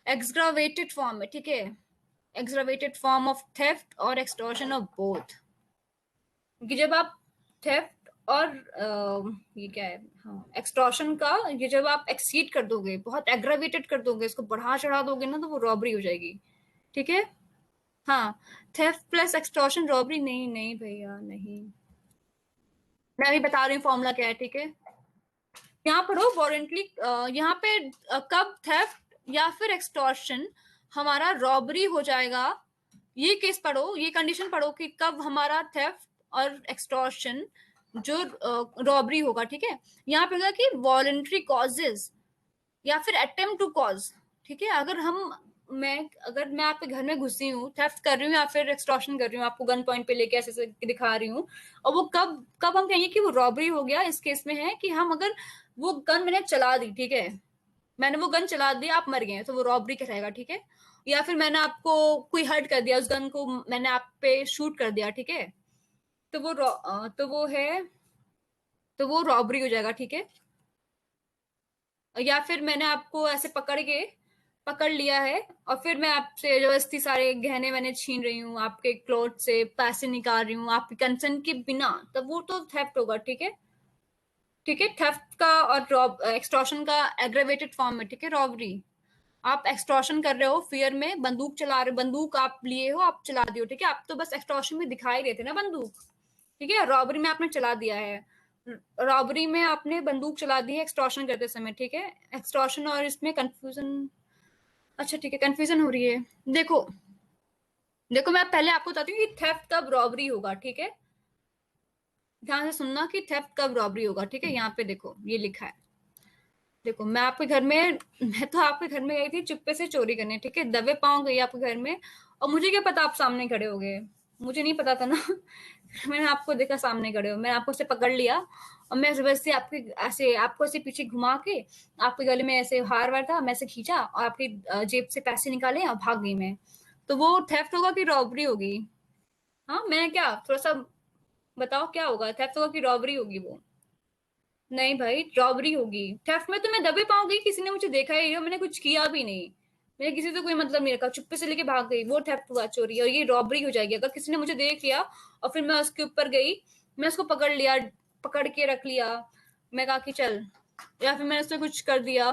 एक्सग्रावेटेड फॉर्म है, ठीक है, एग्रावेटेड फॉर्म ऑफ थेफ्ट और एक्सटॉर्शन ऑफ बोथ। कि जब आप थेफ्ट और ये क्या है, हाँ, एक्सटॉर्शन का, ये जब आप एक्सीड कर दोगे, बहुत एग्रावेटेड कर दोगे, इसको बढ़ा चढ़ा दोगे ना, तो वो रॉबरी हो जाएगी। ठीक है। हाँ, थेफ्ट प्लस एक्सटॉर्शन रॉबरी नहीं, नहीं भैया नहीं। मैं अभी बता रही हूँ फॉर्मूला क्या है, ठीक है। यहाँ पढ़ो वॉरेंटली, यहाँ पे कब थेफ्ट या फिर एक्सटॉर्शन हमारा रॉबरी हो जाएगा, ये केस पढ़ो, ये कंडीशन पढ़ो कि कब हमारा थेफ्ट और एक्सटॉर्शन जो रॉबरी होगा, ठीक है। यहाँ पे होगा कि वॉलेंट्री कॉजेज या फिर अटेम्प्ट टू कॉज। ठीक है, अगर मैं आपके घर में घुसी हूँ, थेफ्ट कर रही हूँ या फिर एक्सटॉर्शन कर रही हूँ, आपको गन पॉइंट पे लेके ऐसे ऐसे दिखा रही हूँ, और वो कब कब हम कहेंगे कि वो रॉबरी हो गया, इस केस में है कि हम अगर वो गन मैंने चला दी, ठीक है, मैंने वो गन चला दी, आप मर गए, तो वो रॉबरी कहलाएगा, ठीक है। या फिर मैंने आपको कोई हर्ट कर दिया, उस गन को मैंने आप पे शूट कर दिया, ठीक है, तो वो रॉबरी हो जाएगा, ठीक है। या फिर मैंने आपको ऐसे पकड़ लिया है, और फिर मैं आपसे जबरदस्ती सारे गहने मैंने छीन रही हूँ, आपके क्लोथ से पैसे निकाल रही हूँ आपके कंसेंट के बिना, तब वो तो थेफ्ट होगा, ठीक है। ठीक है, थेफ्ट का और एक्सटॉर्शन का एग्रेवेटेड फॉर्म है, ठीक है, रॉबरी। आप एक्सटॉर्शन कर रहे हो, फियर में बंदूक चला रहे हो, बंदूक आप लिए हो, आप चला दियो, ठीक है, आप तो बस एक्सटॉर्शन में दिखाई रहे थे ना बंदूक, ठीक है, रॉबरी में आपने चला दिया है, रॉबरी में आपने बंदूक चला दी है एक्सटॉर्शन करते समय, ठीक है। एक्सटॉर्शन और इसमें कंफ्यूजन, अच्छा ठीक है, कंफ्यूजन हो रही है। देखो, देखो मैं पहले आपको बताती हूँ कि थेफ्ट कब रॉबरी होगा, ठीक है। ध्यान से सुनना कि थेफ्ट कब रॉबरी होगा, ठीक है। यहाँ पे देखो ये लिखा है, देखो मैं तो आपके घर में गई थी चुप्पे से चोरी करने, ठीक है, दबे पाँव गई आपके घर में, और मुझे क्या पता आप सामने खड़े हो गए, मुझे नहीं पता था ना। मैंने आपको देखा सामने खड़े हो, मैंने आपको से पकड़ लिया, और मैं जबरदस्ती आपको ऐसे पीछे घुमा के, आपके गले में ऐसे हार वार था, मैं ऐसे खींचा और आपकी जेब से पैसे निकाले और भाग गई मैं, तो वो थेफ्ट होगा कि रॉबरी होगी? हाँ, मैं क्या, थोड़ा सा बताओ क्या होगा, थेफ्ट होगा कि रॉबरी होगी वो? नहीं भाई, रॉबरी होगी। थेफ्ट में तो मैं दबे पाँव गई, किसी ने मुझे देखा ही नहीं, मैंने कुछ किया भी नहीं, मैंने किसी से कोई मतलब नहीं रखा, चुप्पे से लेके भाग गई, वो थेफ्ट हुआ, चोरी, और ये रॉबरी हो जाएगी अगर किसी ने मुझे देख लिया और फिर मैं उसके ऊपर गई, मैं उसको पकड़ लिया, पकड़ के रख लिया, मैं कहा कि चल, या फिर मैंने उससे कुछ कर दिया,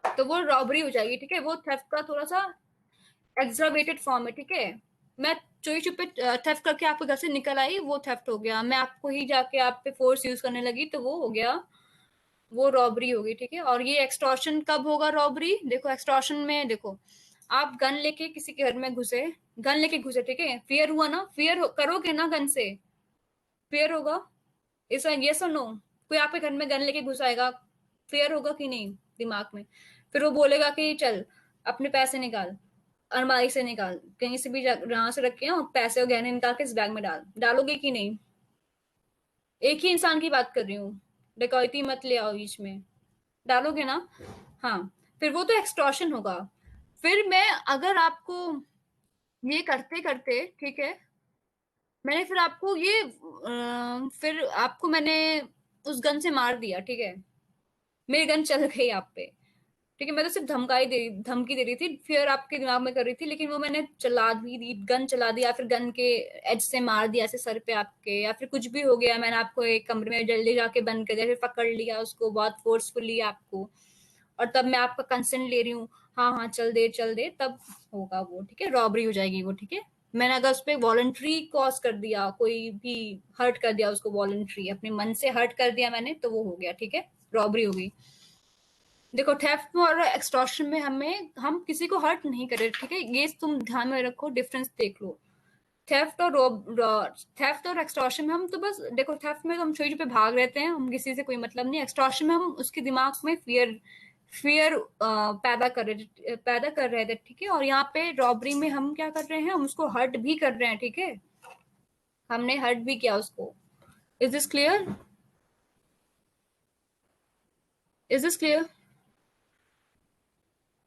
तो वो रॉबरी हो जाएगी, ठीक है। वो थेफ्ट का थोड़ा सा एग्जावेटेड फॉर्म है, ठीक है। मैं चोरी छुपे थेफ्ट करके आपके घर से निकल आई, वो थेफ्ट हो गया। मैं आपको ही जाके आप पे फोर्स यूज करने लगी, तो वो हो गया, वो रॉबरी होगी, ठीक है। और ये एक्सटॉर्शन कब होगा रॉबरी? देखो एक्सटॉर्शन में देखो, आप गन लेके किसी के घर में घुसे, गन लेके घुसे, ठीक है, फियर हुआ ना, करोगे ना गन से, फियर होगा, इस यस और नो? कोई आपके घर में गन लेके घुस आएगा, फेयर होगा कि नहीं दिमाग में? फिर वो बोलेगा कि चल अपने पैसे निकाल, अलमारी से निकाल, कहीं से भी जहां से रखे हो पैसे और गहने निकाल के इस बैग में डालोगे कि नहीं? एक ही इंसान की बात कर रही हूँ, डकैती मत ले आओ बीच में, डालोगे ना? हाँ, फिर वो तो एक्सटॉर्शन होगा। फिर मैं अगर आपको ये करते करते, ठीक है, मैंने फिर आपको फिर आपको मैंने उस गन से मार दिया, ठीक है, मेरी गन चल गई आप पे, ठीक है, मैं तो सिर्फ धमकी दे रही थी, फिर आपके दिमाग में कर रही थी, लेकिन वो मैंने चला भी दी, गन चला दी, या फिर गन के एज से मार दिया ऐसे सर पे आपके, या फिर कुछ भी हो गया, मैंने आपको एक कमरे में जल्दी जाके बंद कर दिया, फिर पकड़ लिया उसको बहुत फोर्सफुली आपको, और तब मैं आपका कंसेंट ले रही हूँ, हाँ हाँ चल दे, तब होगा वो, ठीक है, रॉबरी हो जाएगी वो, ठीक है। मैंने अगर उस पर वॉलंटरी कॉज कर दिया, कोई भी हर्ट कर दिया उसको, वॉलंटरी अपने मन से हर्ट कर दिया मैंने, तो वो हो गया, ठीक है, रॉबरी हो गई। देखो थेफ्ट में और एक्सटॉर्शन में हम किसी को हर्ट नहीं कर रहे, ठीक है, ये तुम ध्यान में रखो, डिफरेंस देख लो। थेफ्ट और एक्सटॉर्शन में हम तो बस देखो, थेफ्ट में तो हम चोरी पे भाग रहते हैं, हम किसी से कोई मतलब नहीं, एक्सटॉर्शन में हम उसके दिमाग में फियर पैदा कर रहे थे, ठीक है। और यहाँ पे रॉबरी में हम क्या कर रहे हैं, हम उसको हर्ट भी कर रहे हैं, ठीक है, हमने हर्ट भी किया उसको। Is this clear? Is this clear?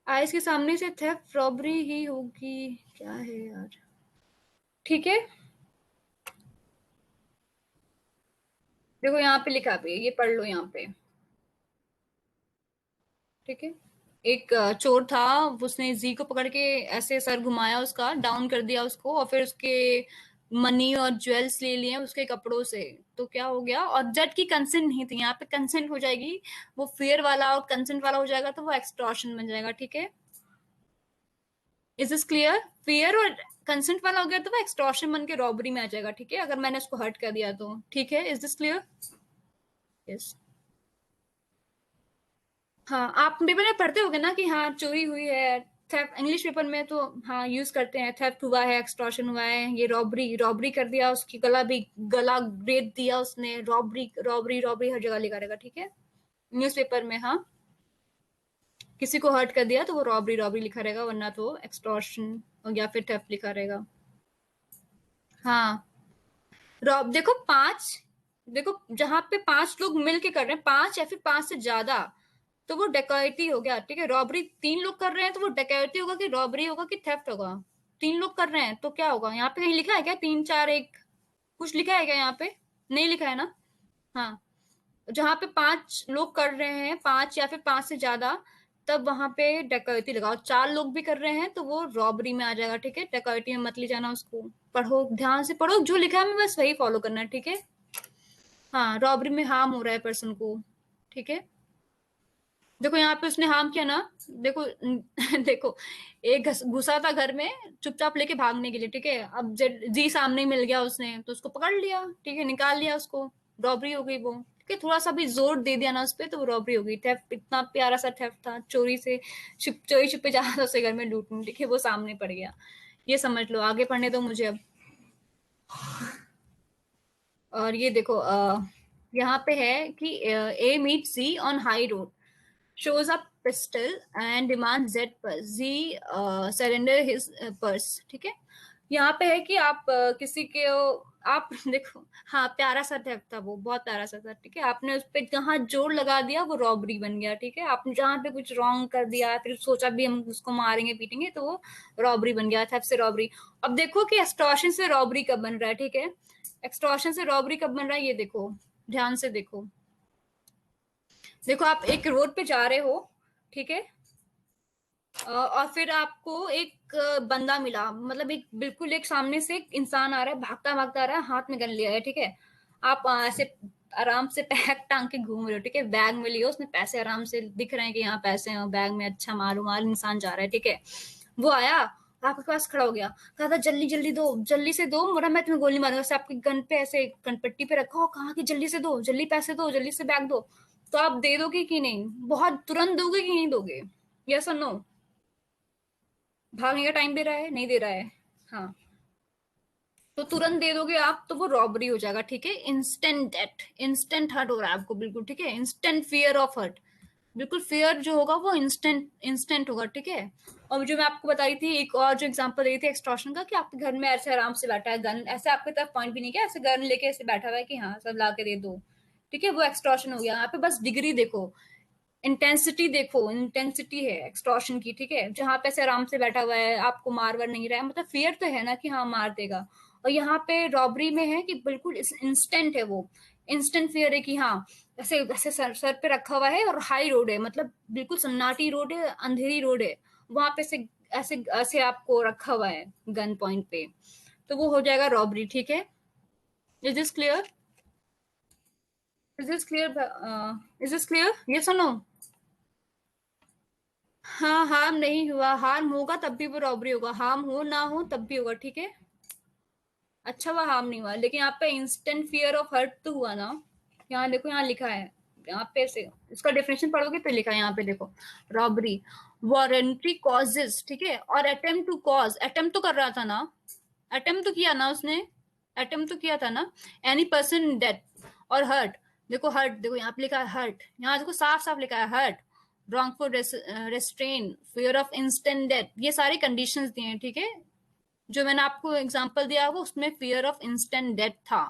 Ice के सामने से थेफ्ट रॉबरी ही होगी, क्या है यार, ठीक है। देखो यहाँ पे लिखा भी है, ये पढ़ लो यहाँ पे, ठीक है। एक चोर था, उसने जी को पकड़ के ऐसे सर घुमाया उसका, डाउन कर दिया उसको, और फिर उसके मनी और ज्वेल्स ले लिए उसके कपड़ों से। तो क्या हो गया, और जज की कंसेंट नहीं थी, यहाँ पे कंसेंट हो जाएगी, वो फियर वाला और कंसेंट वाला हो जाएगा, तो वो एक्सटॉर्शन बन जाएगा। ठीक है, इज दिस क्लियर? फियर और कंसेंट वाला हो गया तो वो एक्सटॉर्शन बन के रॉबरी में आ जाएगा। ठीक है, अगर मैंने उसको हर्ट कर दिया तो। ठीक है, इज दिस क्लियर? यस। हाँ, आप पेपर में पढ़ते होगे ना कि हाँ चोरी हुई है, थेफ्ट, इंग्लिश पेपर में तो हाँ यूज करते हैं, थेफ्ट हुआ है, एक्सटॉर्शन हुआ है, ये रॉबरी, रॉबरी कर दिया, उसकी गला रेत दिया उसने, रॉबरी रॉबरी रॉबरी हर जगह लिखा रहेगा। ठीक है, न्यूज़पेपर में हाँ, किसी को हर्ट कर दिया तो वो रॉबरी रॉबरी लिखा रहेगा, वरना तो एक्सटॉर्शन या फिर थेफ्ट लिखा रहेगा। हाँ, रॉब देखो पांच, देखो जहां पे पांच लोग मिल के कर रहे हैं, पांच या फिर पांच से ज्यादा, तो वो डकैती हो गया। ठीक है, रॉबरी तीन लोग कर रहे हैं तो वो डकैती होगा कि रॉबरी होगा कि थेफ्ट होगा? तीन लोग कर रहे हैं तो क्या होगा, यहाँ पे कहीं लिखा है क्या तीन चार एक, कुछ लिखा है क्या यहाँ पे? नहीं लिखा है ना। हाँ, जहाँ पे पांच लोग कर रहे हैं, पांच या फिर पांच से ज्यादा, तब वहां पे डकैती लगाओ। चार लोग भी कर रहे हैं तो वो रॉबरी में आ जाएगा। ठीक है, डकैती में मत ले जाना उसको। पढ़ो, ध्यान से पढ़ो, जो लिखा है हमें बस वही फॉलो करना है। ठीक है, हाँ, रॉबरी में हार्म हो रहा है पर्सन को। ठीक है, देखो यहाँ पे उसने हार्म किया ना, देखो देखो, एक घुसा था घर में चुपचाप लेके भागने के लिए। ठीक है, अब जी सामने ही मिल गया उसने, तो उसको पकड़ लिया। ठीक है, निकाल लिया उसको, रॉबरी हो गई वो। ठीक है, थोड़ा सा भी जोर दे दिया ना उस पे तो वो रॉबरी हो गई। थेफ्ट, इतना प्यारा सा थेफ्ट था, चोरी से चोरी छुपे जा रहा था उसे घर में लूटने। ठीक है, वो सामने पड़ गया। ये समझ लो, आगे पढ़ने दो मुझे अब। और ये देखो, यहाँ पे है कि A meet C on high road, shows up pistol and demands Z पर Z surrender his purse। ठीक है, यहाँ पे है कि आप किसी के आप देखो, हाँ प्यारा सा थेफ्ट था वो, बहुत प्यारा सा था। ठीक है, आपने उस पे जहाँ जोर लगा दिया वो रॉबरी बन गया। ठीक है, आपने जहाँ पे कुछ रॉन्ग कर दिया, फिर सोचा भी हम उसको मारेंगे पीटेंगे, तो वो रॉबरी बन गया, थेफ्ट से रॉबरी। अब देखो कि एक्सटॉर्शन से रॉबरी कब बन रहा है। ठीक है, एक्सटॉर्शन से रॉबरी कब बन रहा है, ये देखो, ध्यान से देखो। देखो, आप एक रोड पे जा रहे हो, ठीक है, और फिर आपको एक बंदा मिला, मतलब एक बिल्कुल एक सामने से एक इंसान आ रहा है, भागता भागता आ रहा है, हाथ में गन लिया है। ठीक है, आप ऐसे आराम से बैग टांग के घूम रहे हो। ठीक है, बैग में लियो, उसमें पैसे आराम से दिख रहे हैं कि यहाँ पैसे हैं बैग में, अच्छा मालूम माल इंसान जा रहा है। ठीक है, वो आया, आपके पास खड़ा हो गया, कहा था जल्दी जल्दी दो, जल्दी से दो, वरना मैं तुम्हें गोली मारूंगा। ऐसे आपकी गन पे ऐसे कनपट्टी पे रखा हो, कहा कि जल्दी से दो, जल्दी पैसे दो, जल्दी से बैग दो। तो आप दे दोगे कि नहीं, बहुत तुरंत दोगे कि नहीं दोगे? यस और नो? भागने का टाइम दे रहा है, नहीं दे रहा है? हाँ, तो तुरंत दे दोगे आप तो वो रॉबरी हो जाएगा। ठीक है, इंस्टेंट डेथ, इंस्टेंट हर्ट हो रहा है आपको बिल्कुल। ठीक है, इंस्टेंट फियर ऑफ हर्ट, बिल्कुल फियर जो होगा वो इंस्टेंट इंस्टेंट होगा। ठीक है, और जो मैं आपको बता रही थी, एक और जो एग्जांपल दी थी एक्सटॉर्शन का, कि आपके घर में ऐसे आराम से बैठा है, गन ऐसे आपकी तरफ पॉइंट भी नहीं किया, ऐसे गन लेके ऐसे बैठा हुआ है कि हाँ सब ला के दे दो। ठीक है, वो एक्सटॉर्शन हो गया। यहाँ पे बस डिग्री देखो, इंटेंसिटी देखो, इंटेंसिटी है एक्सटॉर्शन की। ठीक है, जहां पे ऐसे आराम से बैठा हुआ है, आपको मार वार नहीं रहा है, मतलब फियर तो है ना कि हाँ मार देगा। और यहाँ पे रॉबरी में है कि बिल्कुल इंस्टेंट है वो, इंस्टेंट फियर है कि हाँ ऐसे ऐसे सर पे रखा हुआ है, और हाई रोड है, मतलब बिल्कुल सन्नाटी रोड है, अंधेरी रोड है, वहां पे से ऐसे ऐसे आपको रखा हुआ है गन पॉइंट पे, तो वो हो जाएगा रॉबरी। ठीक है, is this clear? Is this clear? Is this clear, ये सुनो। हाँ, हार्म नहीं हुआ, हार्म होगा तब भी वो रॉबरी होगा, हार्म हो ना हो तब भी होगा। ठीक है, अच्छा हुआ हार्म नहीं हुआ, लेकिन यहाँ पे इंस्टेंट फियर ऑफ हर्ट तो हुआ ना। यहाँ देखो, यहाँ लिखा है, यहाँ पे से इसका डेफिनेशन पढ़ोगे तो लिखा है यहाँ पे देखो, रॉबरी वॉरेंटरी कॉजेज। ठीक है, और अटेम्प्ट टू कॉज, अटेम्प्ट तो कर रहा था ना, अटेम्प्ट तो किया ना उसने, अटेम्प्ट तो किया था ना, एनी पर्सन डेथ और हर्ट। देखो हर्ट, देखो यहाँ पे लिखा है हर्ट, यहाँ देखो साफ साफ लिखा है hurt, wrongful restraint, fear of instant death, ये सारी कंडीशंस दिए हैं। ठीक है, जो मैंने आपको एग्जांपल दिया वो उसमें फियर ऑफ इंस्टेंट डेथ था।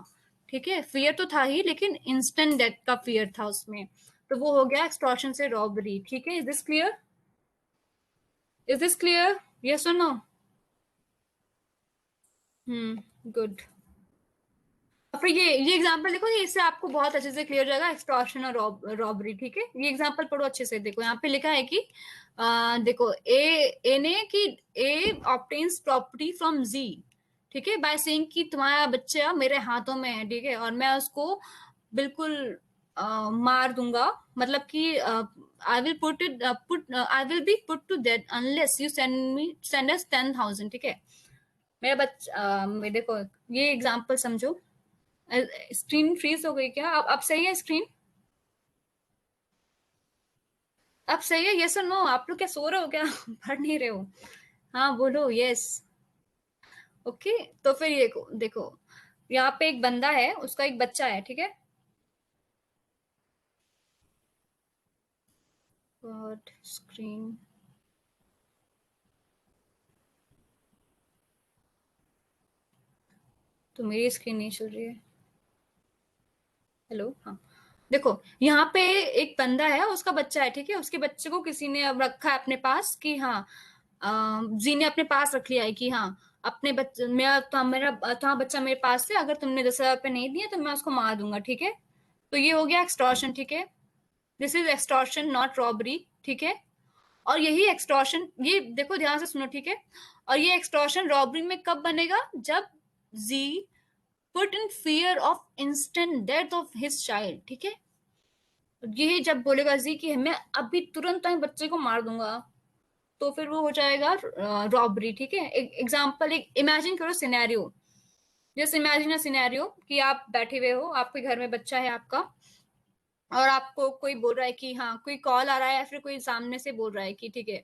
ठीक है, फियर तो था ही, लेकिन इंस्टेंट डेथ का फियर था उसमें, तो वो हो गया एक्सटॉर्शन से रॉबरी। ठीक है, is this clear? Is this clear, yes और नो? गुड। फिर ये एग्जांपल देखो, ये इससे आपको बहुत अच्छे से क्लियर हो जाएगा एक्सटॉर्शन और रॉबरी। ठीक है, ये एग्जांपल पढ़ो अच्छे से। देखो यहाँ पे लिखा है कि देखो ए ने कि ए ऑब्टेन्स प्रॉपर्टी फ्रॉम जी, ठीक है, बाय सेइंग कि तुम्हारा बच्चा मेरे हाथों में है, ठीक है, और मैं उसको बिल्कुल मार दूंगा, मतलब कि I will I will be put to death unless you send us 10,000। ठीक है, मेरा बच्चा देखो ये एग्जांपल समझो। स्क्रीन फ्रीज हो गई क्या? अब सही है स्क्रीन? अब सही है? यस और नो? आप लोग क्या सो रहे हो क्या? पढ़ नहीं रहे हो? हाँ बोलो यस। ओके, तो फिर ये देखो, यहाँ पे एक बंदा है, उसका एक बच्चा है, ठीक है। गॉड स्क्रीन, तो मेरी स्क्रीन नहीं चल रही है। हेलो, हाँ। देखो यहाँ पे एक बंदा है, उसका बच्चा है, ठीक है, उसके बच्चे को किसी ने अब रखा है अपने पास कि हाँ, जी ने अपने पास रख लिया है कि हाँ, अपने बच्चे मेरा तो मेरा तुम्हारा बच्चा मेरे पास है, अगर तुमने 10,000 रुपये नहीं दिए तो मैं उसको मार दूंगा। ठीक है, तो ये हो गया एक्सटॉर्शन। ठीक है, this is extortion not robbery. ठीक है, और यही एक्सटॉर्शन, ये देखो ध्यान से सुनो, ठीक है, और ये एक्सटॉर्शन रॉबरी में कब बनेगा? जब Z put in fear of instant death of his child. ठीक है, यही जब बोलेगा जी कि मैं अभी तुरंत ही बच्चे को मार दूंगा, तो फिर वो हो जाएगा रॉबरी। ठीक है, एक एग्जांपल, एक इमेजिन करो सिनेरियो। जैसे इमेजिन अ सिनेरियो कि आप बैठे हुए हो, आपके घर में बच्चा है आपका, और आपको कोई बोल रहा है कि हाँ, कोई कॉल आ रहा है या फिर कोई सामने से बोल रहा है कि ठीक है,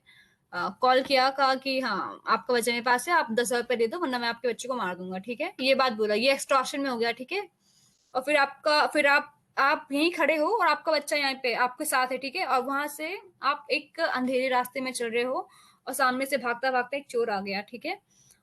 कॉल किया, कहा कि हाँ आपका बच्चा मेरे पास है, आप 10,000 रुपये दे दो वरना मैं आपके बच्चे को मार दूंगा। ठीक है, ये बात बोला, ये एक्सटॉर्शन में हो गया। ठीक है, और फिर आप यहीं खड़े हो और आपका बच्चा यहाँ पे आपके साथ है। ठीक है, और वहां से आप एक अंधेरे रास्ते में चल रहे हो और सामने से भागता भागता एक चोर आ गया। ठीक है,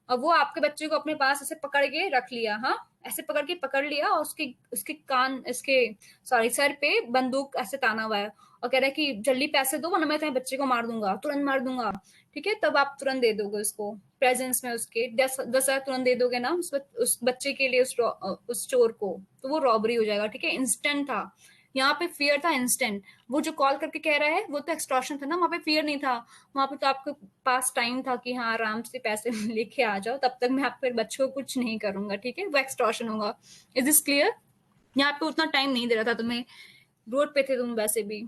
और वो आपके बच्चे को अपने पास ऐसे पकड़ के रख लिया, हाँ, ऐसे पकड़ लिया, और उसके उसके कान इसके सॉरी सर पे बंदूक ऐसे ताना हुआ है, और कह रहा है कि जल्दी पैसे दो वरना मैं तुम्हारे बच्चे को मार दूंगा, तुरंत मार दूंगा। ठीक है, तब आप तुरंत दे दोगे उसको, प्रेजेंस में उसके 10,000 तुरंत दे दोगे ना उस बच्चे के लिए, उस चोर को, तो वो रॉबरी हो जाएगा। ठीक है, इंस्टेंट था, यहाँ पे फियर था इंस्टेंट। वो जो कॉल करके कह रहा है वो तो एक्सटॉर्शन था ना, वहां पे फियर नहीं था, वहां पे तो आपके पास टाइम था कि हाँ आराम से पैसे लेके आ जाओ, तब तक मैं आपके बच्चे को कुछ नहीं करूंगा। ठीक है, वो एक्सटॉर्शन होगा। Is this clear? यहाँ पे उतना टाइम नहीं दे रहा था तुम्हें, रोड पे थे तुम वैसे भी।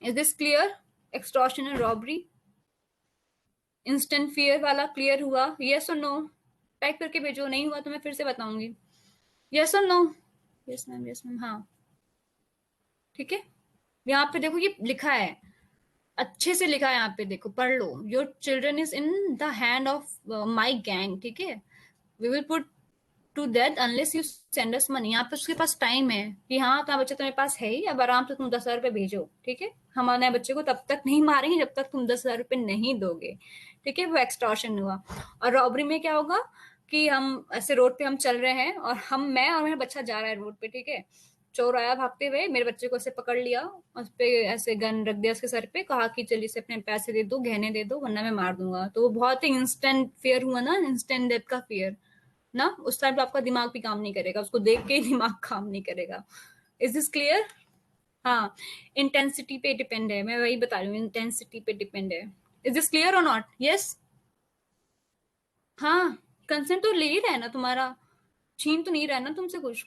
Is this clear? Extortion and robbery, instant fear वाला क्लियर हुआ? यस और नो? टाइप करके भेजो, नहीं हुआ तो मैं फिर से बताऊंगी। यस और no? Yes ma'am, yes ma'am, हाँ। ठीक है, यहाँ पे देखो ये लिखा है, अच्छे से लिखा है, यहाँ पे देखो पढ़ लो। Your children is in the hand of my gang. ठीक है, we will put to that unless you send us money. यहाँ पे उसके पास टाइम है कि हाँ तुम्हारा बच्चा तुम्हारे पास है ही, अब आराम से तुम 10,000 रुपये भेजो। ठीक है, हमारे बच्चे को तब तक नहीं मारेंगे जब तक तुम 10,000 रुपये नहीं दोगे। ठीक है, वो एक्सटॉर्शन हुआ। और रॉबरी में क्या होगा कि हम ऐसे रोड पे हम चल रहे हैं, और मैं और मेरा बच्चा जा रहा है रोड पे। ठीक है, चोर आया भागते हुए, मेरे बच्चे को ऐसे पकड़ लिया, उस पे ऐसे गन रख दिया उसके सर पे, कहा कि चलिए से अपने पैसे दे दो, गहने दे दो वरना मैं मार दूंगा। तो वो बहुत ही इंस्टेंट फियर हुआ ना, इंस्टेंट डेथ का फियर ना, उस टाइम पे आपका दिमाग भी काम नहीं करेगा, उसको देख के ही दिमाग काम नहीं करेगा। Is this clear? हाँ, इंटेंसिटी पे डिपेंड है, मैं वही बता रही हूँ, इंटेंसिटी पे डिपेंड है। इज दिस क्लियर और नॉट? यस? हाँ, कंसेंट तो ले ही रहा है ना तुम्हारा, छीन तो नहीं रहा है ना तुमसे कुछ।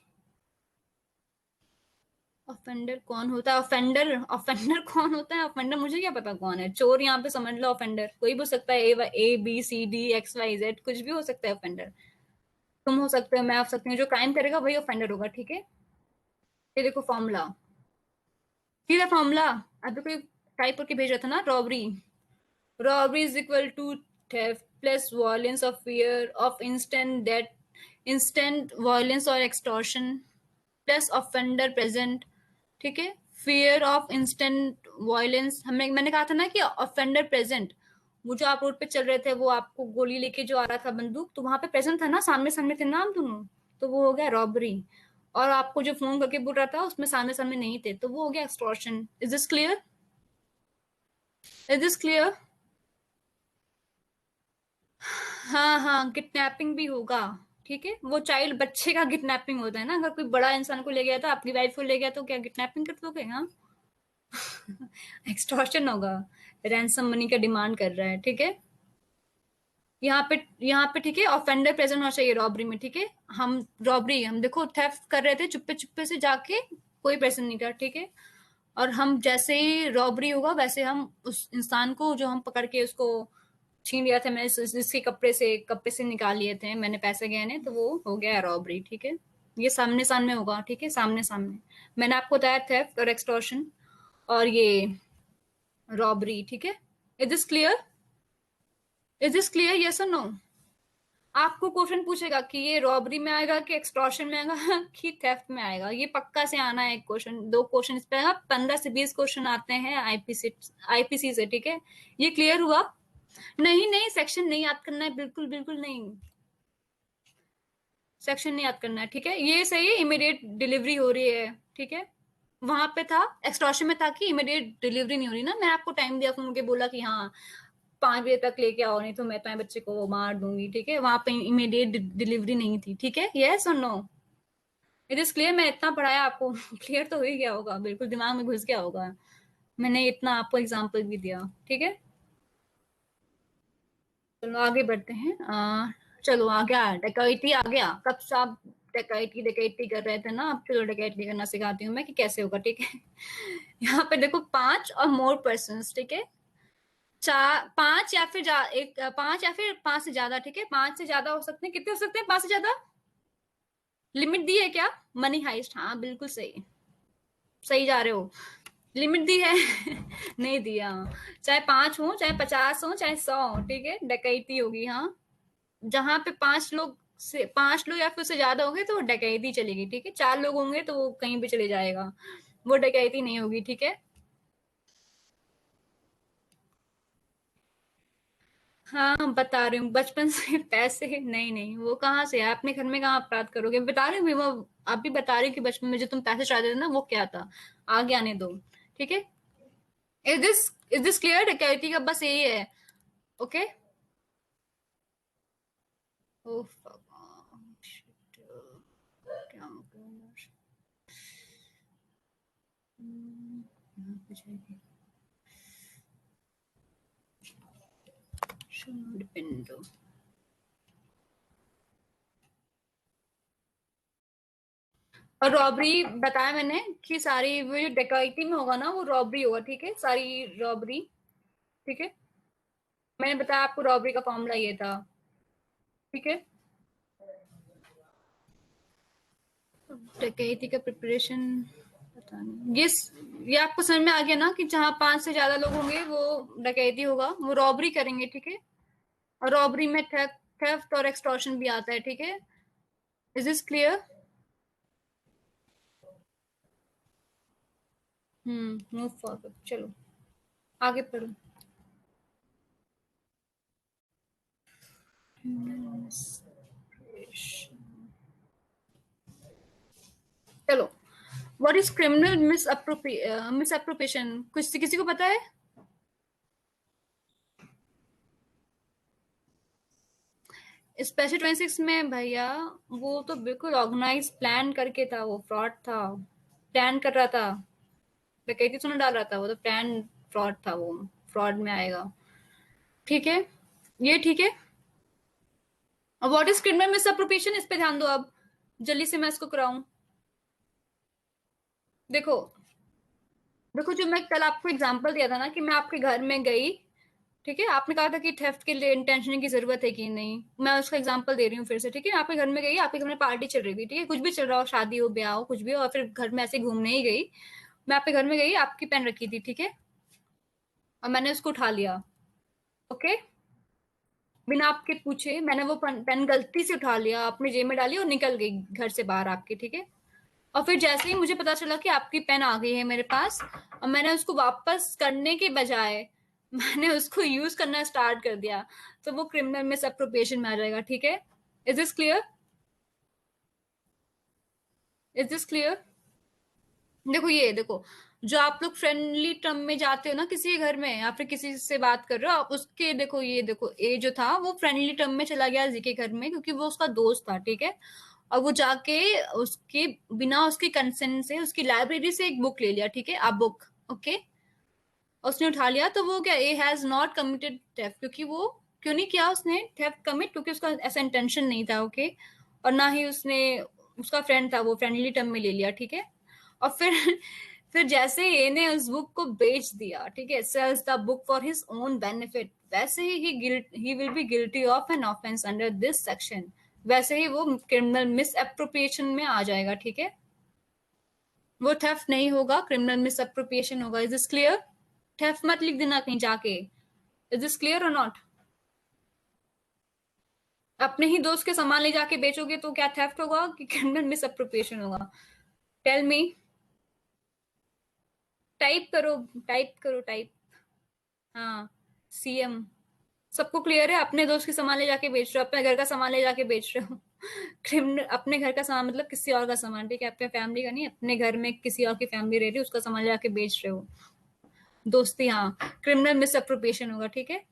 ऑफेंडर कौन होता है? ऑफेंडर, ऑफेंडर कौन होता है? ऑफेंडर मुझे क्या पता कौन है। चोर यहाँ पे समझ लो, ऑफेंडर कोई भी हो सकता है, A B C D X Y Z, कुछ भी हो सकता है ऑफेंडर। तुम हो सकते हो, मैं हो सकती हूँ, जो क्राइम करेगा वही ऑफेंडर होगा। ठीक है, ये देखो फॉर्मूला, सीधा फॉर्मूला। अभी कोई टाइप करके भेज रहा था ना, robbery, robbery is equal to theft plus violence of fear of instant death, instant violence और एक्सटॉर्शन प्लस ऑफेंडर प्रेजेंट। ठीक है, फियर ऑफ इंस्टेंट वायलेंस, हमने मैंने कहा था ना कि ऑफेंडर प्रेजेंट, वो जो आप रोड पे चल रहे थे, वो आपको गोली लेके जो आ रहा था बंदूक, तो वहां पे प्रेजेंट था ना, सामने सामने थे ना हम दोनों, तो वो हो गया रॉबरी। और आपको जो फोन करके बोल रहा था उसमें सामने सामने नहीं थे, तो वो हो गया extortion. Is this clear? Is this clear? हाँ हाँ, किडनैपिंग भी होगा। ठीक है, वो चाइल्ड बच्चे का किडनैपिंग होता है ना। अगर कोई बड़ा इंसान को ले गया था, आपकी वाइफ को ले गया, तो क्या किडनैपिंग कर दोगे? हाँ। एक्सटॉर्शन होगा। रैंसम मनी का डिमांड कर रहा है, ठीक है। यहाँ पे ठीक है, ऑफेंडर प्रेजेंट होना चाहिए रॉबरी में, ठीक है। हम देखो थेफ्ट कर रहे थे, चुप्पे चुप्पे से जाके, कोई प्रेजेंट नहीं था, ठीक है। और हम जैसे ही रॉबरी होगा, वैसे हम उस इंसान को जो हम पकड़ के उसको छीन लिया था, मैंने जिसके कपड़े से निकाल लिए थे मैंने पैसे गए ने, तो वो हो गया रॉबरी, ठीक है। ये सामने सामने होगा, ठीक है, सामने सामने। मैंने आपको बताया थेफ्ट और एक्सटॉर्शन और ये रॉबरी, ठीक है। Is this clear? Is this clear, yes और नो? आपको क्वेश्चन पूछेगा कि ये रॉबरी में आएगा कि एक्सटॉर्शन में आएगा कि थेफ्ट में आएगा। ये पक्का से आना है, एक क्वेश्चन, दो क्वेश्चन इस पे आएगा। 15 से 20 क्वेश्चन आते हैं आईपीसी से, ठीक है। ये क्लियर हुआ? नहीं नहीं, सेक्शन नहीं याद करना है, बिल्कुल बिल्कुल नहीं। सेक्शन नहीं याद करना है, ठीक है। ये सही है, इमीडिएट डिलीवरी हो रही है, ठीक है। वहां पे था, एक्सटॉर्शन में था कि इमीडिएट डिलीवरी नहीं हो रही ना। मैं आपको टाइम दिया, उनके बोला कि हाँ 5 बजे तक लेके आओ, नहीं तो मैं तुम्हारे बच्चे को मार दूंगी, ठीक है। वहां पे इमीडिएट डिलीवरी नहीं थी, ठीक है। यस और नो? It is clear? मैं इतना पढ़ाया आपको। क्लियर तो हो ही गया होगा, बिल्कुल दिमाग में घुस गया होगा। मैंने इतना आपको एग्जाम्पल भी दिया, ठीक है। चलो आगे बढ़ते हैं। चलो आ गया, डकैती आ गया। कब से आप डकैती डकैती कर रहे थे ना, अब चलो डकैती करना सिखाती हूँ मैं कि कैसे होगा, ठीक है। यहाँ पे देखो, 5 और मोर पर्सन, ठीक है। चार, पांच या फिर एक, 5 या फिर 5 से ज्यादा, ठीक है। 5 से ज्यादा हो सकते हैं, कितने हो सकते हैं 5 से ज्यादा? लिमिट दी है क्या? मनी हाइस्ट, हाँ बिल्कुल सही। सही जा रहे हो। लिमिट दी है। नहीं दिया। चाहे 5 हो, चाहे 50 हो, चाहे 100 हो, ठीक है, डकैती होगी, हाँ। जहां पे 5 लोग से 5 लोग या फिर उससे ज्यादा होंगे तो वो डकैती चलेगी, ठीक है। 4 लोग होंगे तो वो कहीं भी चले जाएगा, वो डकैती नहीं होगी, ठीक है। हाँ बता रही हूँ, बचपन से पैसे नहीं नहीं, वो कहाँ से है? अपने घर में कहाँ अपराध करोगे? बता रही हूँ वो। आप भी बता रही हूँ कि बचपन में जो तुम पैसे चाहते थे ना, वो क्या था। आगे आने दो, ठीक है। Is this is this clear? डकैती का बस यही है, ओके। ओह भगवान, shit, क्या हो गया यार। यहाँ पे जाएगी, should not depend though। और रॉबरी बताया मैंने कि सारी वो जो डकैती में होगा ना, वो रॉबरी होगा, ठीक है, सारी रॉबरी, ठीक है। मैंने बताया आपको रॉबरी का फॉर्मूला ये था, ठीक है। डकैती का प्रिपरेशन पता नहीं, ये आपको समझ में आ गया ना कि जहाँ 5 से ज्यादा लोग होंगे वो डकैती होगा, वो रॉबरी करेंगे, ठीक है। और रॉबरी में थेफ्ट और एक्सटॉर्शन भी आता है, ठीक है। Is this clear? Move forward, चलो आगे पढ़ो। चलो, व्हाट इज क्रिमिनल मिसअप्रोप्रिएशन? कुछ किसी को पता है? स्पेशल 26 में भैया, वो तो बिल्कुल ऑर्गेनाइज प्लान करके था, वो फ्रॉड था। प्लान कर रहा था, डकैती तो नहीं डाल रहा था, वो तो प्लान फ्रॉड था वो। फ्रॉड में आएगा, ठीक है। ये ठीक है। अब व्हाट इज क्रिमिनल मिसअप्रोप्रिएशन, इस पे ध्यान दो अब, जल्दी से मैं इसको कराऊं। देखो, देखो जो मैं कल आपको एग्जांपल दिया था ना कि मैं आपके घर में गई, ठीक है। आपने कहा था कि थेफ्ट के लिए इंटेंशन की जरूरत है कि नहीं, मैं उसका एग्जांपल दे रही हूँ फिर से, ठीक है। आपके घर में गई, आपके घर में पार्टी चल रही थी, ठीक है, कुछ भी चल रहा हो, शादी हो, ब्याह हो, कुछ भी हो, और फिर घर में ऐसे घूमने ही गई। मैं आपके घर में गई, आपकी पेन रखी थी, ठीक है, और मैंने उसको उठा लिया, ओके। बिना आपके पूछे मैंने वो पेन गलती से उठा लिया, अपनी जेब में डाली और निकल गई घर से बाहर आपके, ठीक है। और फिर जैसे ही मुझे पता चला कि आपकी पेन आ गई है मेरे पास, और मैंने उसको वापस करने के बजाय मैंने उसको यूज करना स्टार्ट कर दिया, तो वो क्रिमिनल मिसअप्रोप्रिएशन में आ जाएगा, ठीक है। Is this clear? Is this clear? देखो ये देखो, जो आप लोग फ्रेंडली टर्म में जाते हो ना किसी के घर में, या फिर किसी से बात कर रहे हो आप, उसके देखो ये देखो, ए जो था वो फ्रेंडली टर्म में चला गया जी के घर में, क्योंकि वो उसका दोस्त था, ठीक है। और वो जाके उसके बिना उसके कंसेंट से उसकी लाइब्रेरी से एक बुक ले लिया, ठीक है, आप बुक, ओके। उसने उठा लिया, तो वो क्या, A has not committed theft, क्योंकि वो क्यों नहीं किया उसने थेफ्ट कमिट, क्योंकि उसका ऐसा इंटेंशन नहीं था, ओके। और ना ही उसने, उसका फ्रेंड था, वो फ्रेंडली टर्म में ले लिया, ठीक है। और फिर फिर जैसे ही ए ने उस बुक को बेच दिया, ठीक है, sells the book for his own benefit, वैसे ही will be guilty of an offence under this section. वैसे ही वो क्रिमिनल मिस अप्रोप्रिएशन में आ जाएगा, ठीक है। वो थेफ्ट नहीं होगा, क्रिमिनल मिस अप्रोप्रिएशन होगा। Is this clear? थेफ्ट मत लिख देना कहीं जाके। इज दिस क्लियर और नॉट? अपने ही दोस्त के सामान ले जाके बेचोगे तो क्या थेफ्ट होगा कि क्रिमिनल मिस अप्रोप्रिएशन होगा? Tell me. टाइप करो, टाइप करो, टाइप। हाँ, सीएम। सबको क्लियर है? अपने दोस्त के सामान ले जाके बेच रहे हो, अपने घर का सामान ले जाके बेच रहे हो। क्रिमिनल, अपने घर का सामान मतलब किसी और का सामान, ठीक है, अपने फैमिली का नहीं, अपने घर में किसी और की फैमिली रह रही है, उसका सामान ले जाके बेच रहे हो। दोस्ती, हाँ, क्रिमिनल मिस अप्रोप्रिएशन होगा, ठीक है।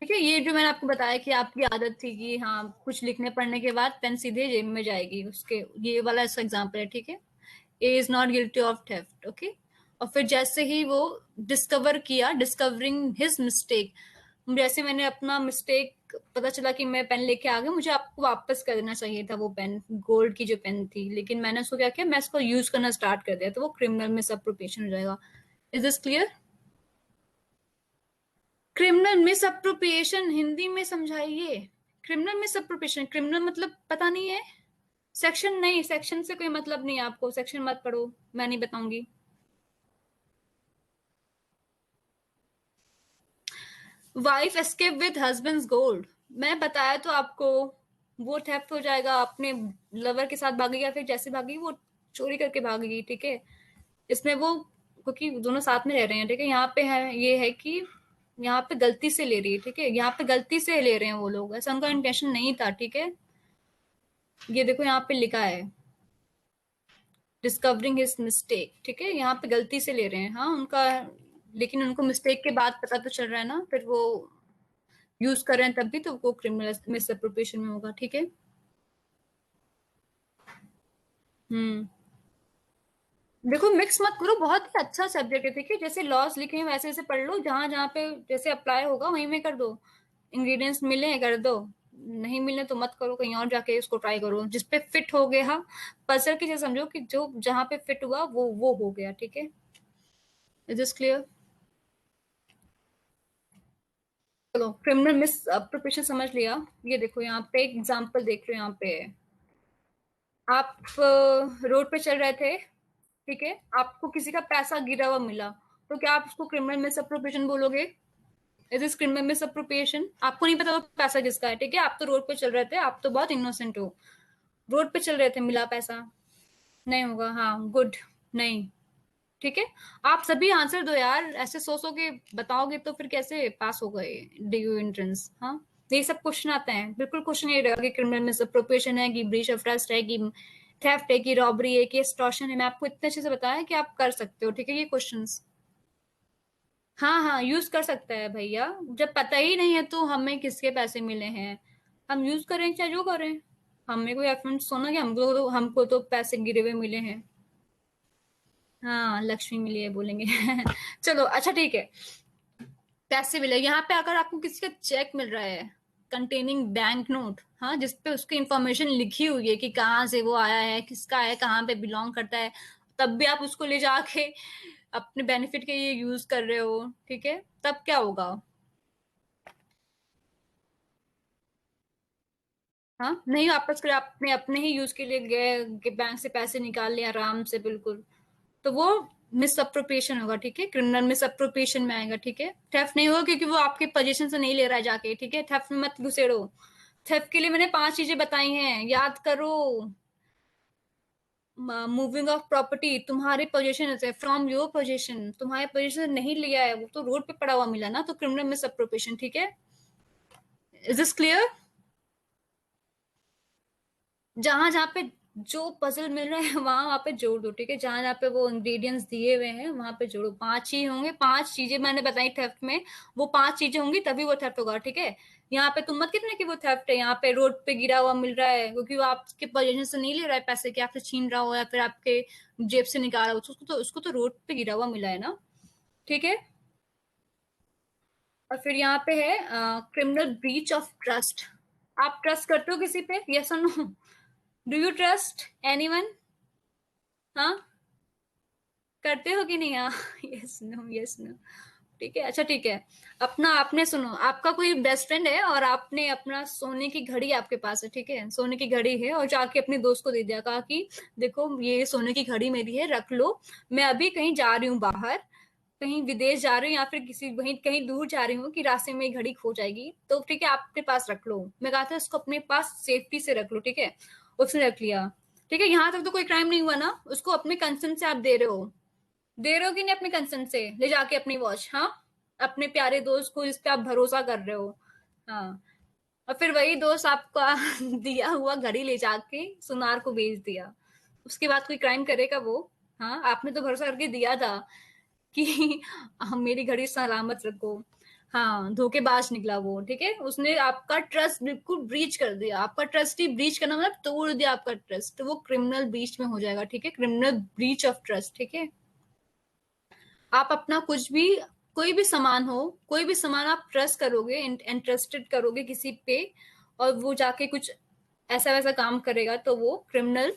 ठीक है, ये जो मैंने आपको बताया कि आपकी आदत थी कि हाँ कुछ लिखने पढ़ने के बाद पेन सीधे जेब में जाएगी, उसके ये वाला इसका एग्जाम्पल है, ठीक है। A is not guilty of theft, okay. और फिर जैसे ही वो डिस्कवर किया, डिस्कवरिंग हिज मिस्टेक, जैसे मैंने अपना मिस्टेक पता चला कि मैं पेन लेके आ गई, मुझे आपको वापस कर देना चाहिए था वो पेन, गोल्ड की जो पेन थी, लेकिन मैंने उसको क्या किया, मैं इसको यूज करना स्टार्ट कर दिया, तो वो क्रिमिनल मिस अप्रोप्रिएशन हो जाएगा। Is this clear? Criminal miss appropriation Hindi में समझाइए। क्रिमिनल मिस अप्रोप्रिएशन, क्रिमिनल मतलब पता नहीं है? सेक्शन नहीं, सेक्शन से कोई मतलब नहीं है आपको, सेक्शन मत पढ़ो, मैं नहीं बताऊंगी। Wife escape with husband's gold, मैं बताया तो आपको, वो थेफ्ट हो जाएगा, अपने लवर के साथ भागेगी, या फिर जैसे भागेगी वो चोरी करके भागेगी, ठीक है। इसमें वो, क्योंकि दोनों साथ में रह रहे हैं, ठीक है, यहाँ पे है ये है कि यहाँ पे गलती से ले रही है, ठीक है, यहाँ पे गलती से ले रहे हैं वो लोग, ऐसा उनका इंटेंशन नहीं था, ठीक है। ये देखो यहाँ पे लिखा है डिस्कवरिंग हिज मिस्टेक, ठीक है, यहाँ पे गलती से ले रहे हैं, हाँ उनका, लेकिन उनको मिस्टेक के बाद पता तो चल रहा है ना, फिर वो यूज कर रहे हैं तब भी, तो वो क्रिमिनल मिसअप्रोप्रिएशन में होगा, ठीक है। हम्म। देखो मिक्स मत करो, बहुत ही अच्छा सब्जेक्ट है, ठीक है, जैसे लॉज लिखे हैं वैसे वैसे पढ़ लो, जहां जहां पे जैसे अप्लाई होगा वहीं में कर दो। इंग्रेडिएंट्स मिले कर दो, नहीं मिले तो मत करो, कहीं और जाके इसको ट्राई करो जिस पे फिट हो गया। पजल की जैसे समझो कि जो जहां पे फिट हुआ वो हो गया, ठीक है। Is this clear? चलो, क्रिमिनल मिस अप्रोप्रिएशन समझ लिया। ये देखो यहाँ पे एग्जांपल देख रहे हो, यहाँ पे आप रोड पे चल रहे थे, ठीक है, आपको किसी का पैसा गिरा हुआ मिला, तो क्या आप उसको क्रिमिनल मिस अप्रोप्रिएशन बोलोगे? Is this criminal miss appropriation? आपको नहीं पता वो पैसा किसका है, ठीक है, आप तो रोड पे चल रहे थे, आप तो बहुत इनोसेंट हो, रोड पे चल रहे थे, मिला पैसा, नहीं होगा, हाँ गुड, नहीं, ठीक है। आप सभी आंसर दो यार, ऐसे सो के बताओगे तो फिर कैसे पास हो गए डीयू एंट्रेंस, हाँ। ये सब क्वेश्चन आते हैं, बिल्कुल क्वेश्चन ये रहेगा कि क्रिमिनल मिस अप्रोप्रिएशन है, कि ब्रीच ऑफ ट्रस्ट है, कि थेफ्ट है, कि रॉबरी है, कि एक्सटॉर्शन है, मैं आपको इतने अच्छे से बताया कि आप कर सकते हो, ठीक है, ये क्वेश्चंस। हाँ हाँ, यूज कर सकता है भैया, जब पता ही नहीं है तो हमें किसके पैसे मिले हैं, हम यूज करें चाहे जो करें, हमें कोई एफर्ट सोना कि हमको तो पैसे गिरे हुए मिले हैं। हाँ, लक्ष्मी मिली है बोलेंगे। चलो अच्छा ठीक है, पैसे मिले, यहाँ पे अगर आपको किसी का चेक मिल रहा है कंटेनिंग बैंक नोट, हाँ, जिसपे उसकी इंफॉर्मेशन लिखी हुई है कि कहाँ से वो आया है, किसका है, कहाँ पे बिलोंग करता है, तब भी आप उसको ले जाके अपने बेनिफिट के लिए यूज कर रहे हो, ठीक है, तब क्या होगा? हाँ, नहीं वापस करे, आपने अपने ही यूज के लिए गए बैंक से पैसे निकाल लिए आराम से, बिल्कुल, तो वो मिस अप्रोप्रिएशन होगा, ठीक है, क्रिमिनल मिस अप्रोप्रिएशन में आएगा, ठीक है। थेफ्ट नहीं होगा क्योंकि वो आपके पोजीशन से नहीं ले रहा है जाके, ठीक है, थेफ्ट में मत घुसेड़ो। थेफ्ट के लिए मैंने 5 चीजें बताई हैं, याद करो। मूविंग ऑफ प्रॉपर्टी तुम्हारे पोजीशन से, फ्रॉम योर पोजीशन, तुम्हारे पोजीशन से नहीं लिया है, वो तो रोड पे पड़ा हुआ मिला ना, तो क्रिमिनल मिस अप्रोप्रिएशन, ठीक है। Is this clear? जहां जहां पे जो पजल मिल रहा है वहां पे जोड़ दो, ठीक है? जहां जहाँ पे वो इंग्रेडिएंट्स दिए हुए हैं वहां पे जोड़ो। 5 ही होंगे, 5 चीजें मैंने बताई थेफ्ट में, वो 5 चीजें होंगी तभी वो थेफ्ट होगा, ठीक है? यहाँ पे तुम मत कहना कि वो थेफ्ट है, यहाँ पे रोड पे गिरा हुआ मिल रहा है क्योंकि वो आपके पोजीशन से नहीं ले रहा है पैसे के, आपसे छीन रहा हो या फिर आपके जेब से निकाल रहा हो, तो उसको तो रोड पे गिरा हुआ मिला है ना, ठीक है? और फिर यहाँ पे है क्रिमिनल ब्रीच ऑफ ट्रस्ट। आप ट्रस्ट करते हो किसी पे, यस और नो? Do you trust anyone? हाँ, करते हो कि नहीं? हाँ यस नो, यस नो, ठीक है, अच्छा ठीक है। अपना आपने सुनो, आपका कोई बेस्ट फ्रेंड है और आपने अपना सोने की घड़ी आपके पास है, ठीक है? सोने की घड़ी है और जाके अपने दोस्त को दे दिया, कहा कि देखो ये सोने की घड़ी मेरी है, रख लो, मैं अभी कहीं जा रही हूँ बाहर, कहीं विदेश जा रही हूँ या फिर किसी वहीं कहीं दूर जा रही हूँ कि रास्ते में ये घड़ी खो जाएगी, तो ठीक है आप अपने पास रख लो। मैं कहा था उसको अपने पास सेफ्टी से रख लो, ठीक है? उसने रख लिया, ठीक है? यहाँ तक तो कोई क्राइम नहीं हुआ ना, उसको अपने कंसेंट से आप दे रहे हो, दे रहे हो कि नहीं अपने कंसेंट से ले जाके अपनी वॉच? हाँ, अपने प्यारे दोस्त को जिस पे आप भरोसा कर रहे हो। हाँ, और फिर वही दोस्त आपका दिया हुआ घड़ी ले जाके सुनार को बेच दिया, उसके बाद कोई क्राइम करेगा वो? हाँ, आपने तो भरोसा करके दिया था कि मेरी घड़ी सलामत रखो। हाँ, धोखेबाज निकला वो, ठीक है? उसने आपका ट्रस्ट बिल्कुल ब्रीच कर दिया, आपका ट्रस्ट ही ब्रीच करना मतलब तोड़ दिया आपका ट्रस्ट, तो वो क्रिमिनल ब्रीच में हो जाएगा, ठीक है? क्रिमिनल ब्रीच ऑफ ट्रस्ट, ठीक है? आप अपना कुछ भी, कोई भी सामान हो, कोई भी सामान आप ट्रस्ट करोगे, इंटरेस्टेड करोगे किसी पे, और वो जाके कुछ ऐसा वैसा काम करेगा, तो वो criminal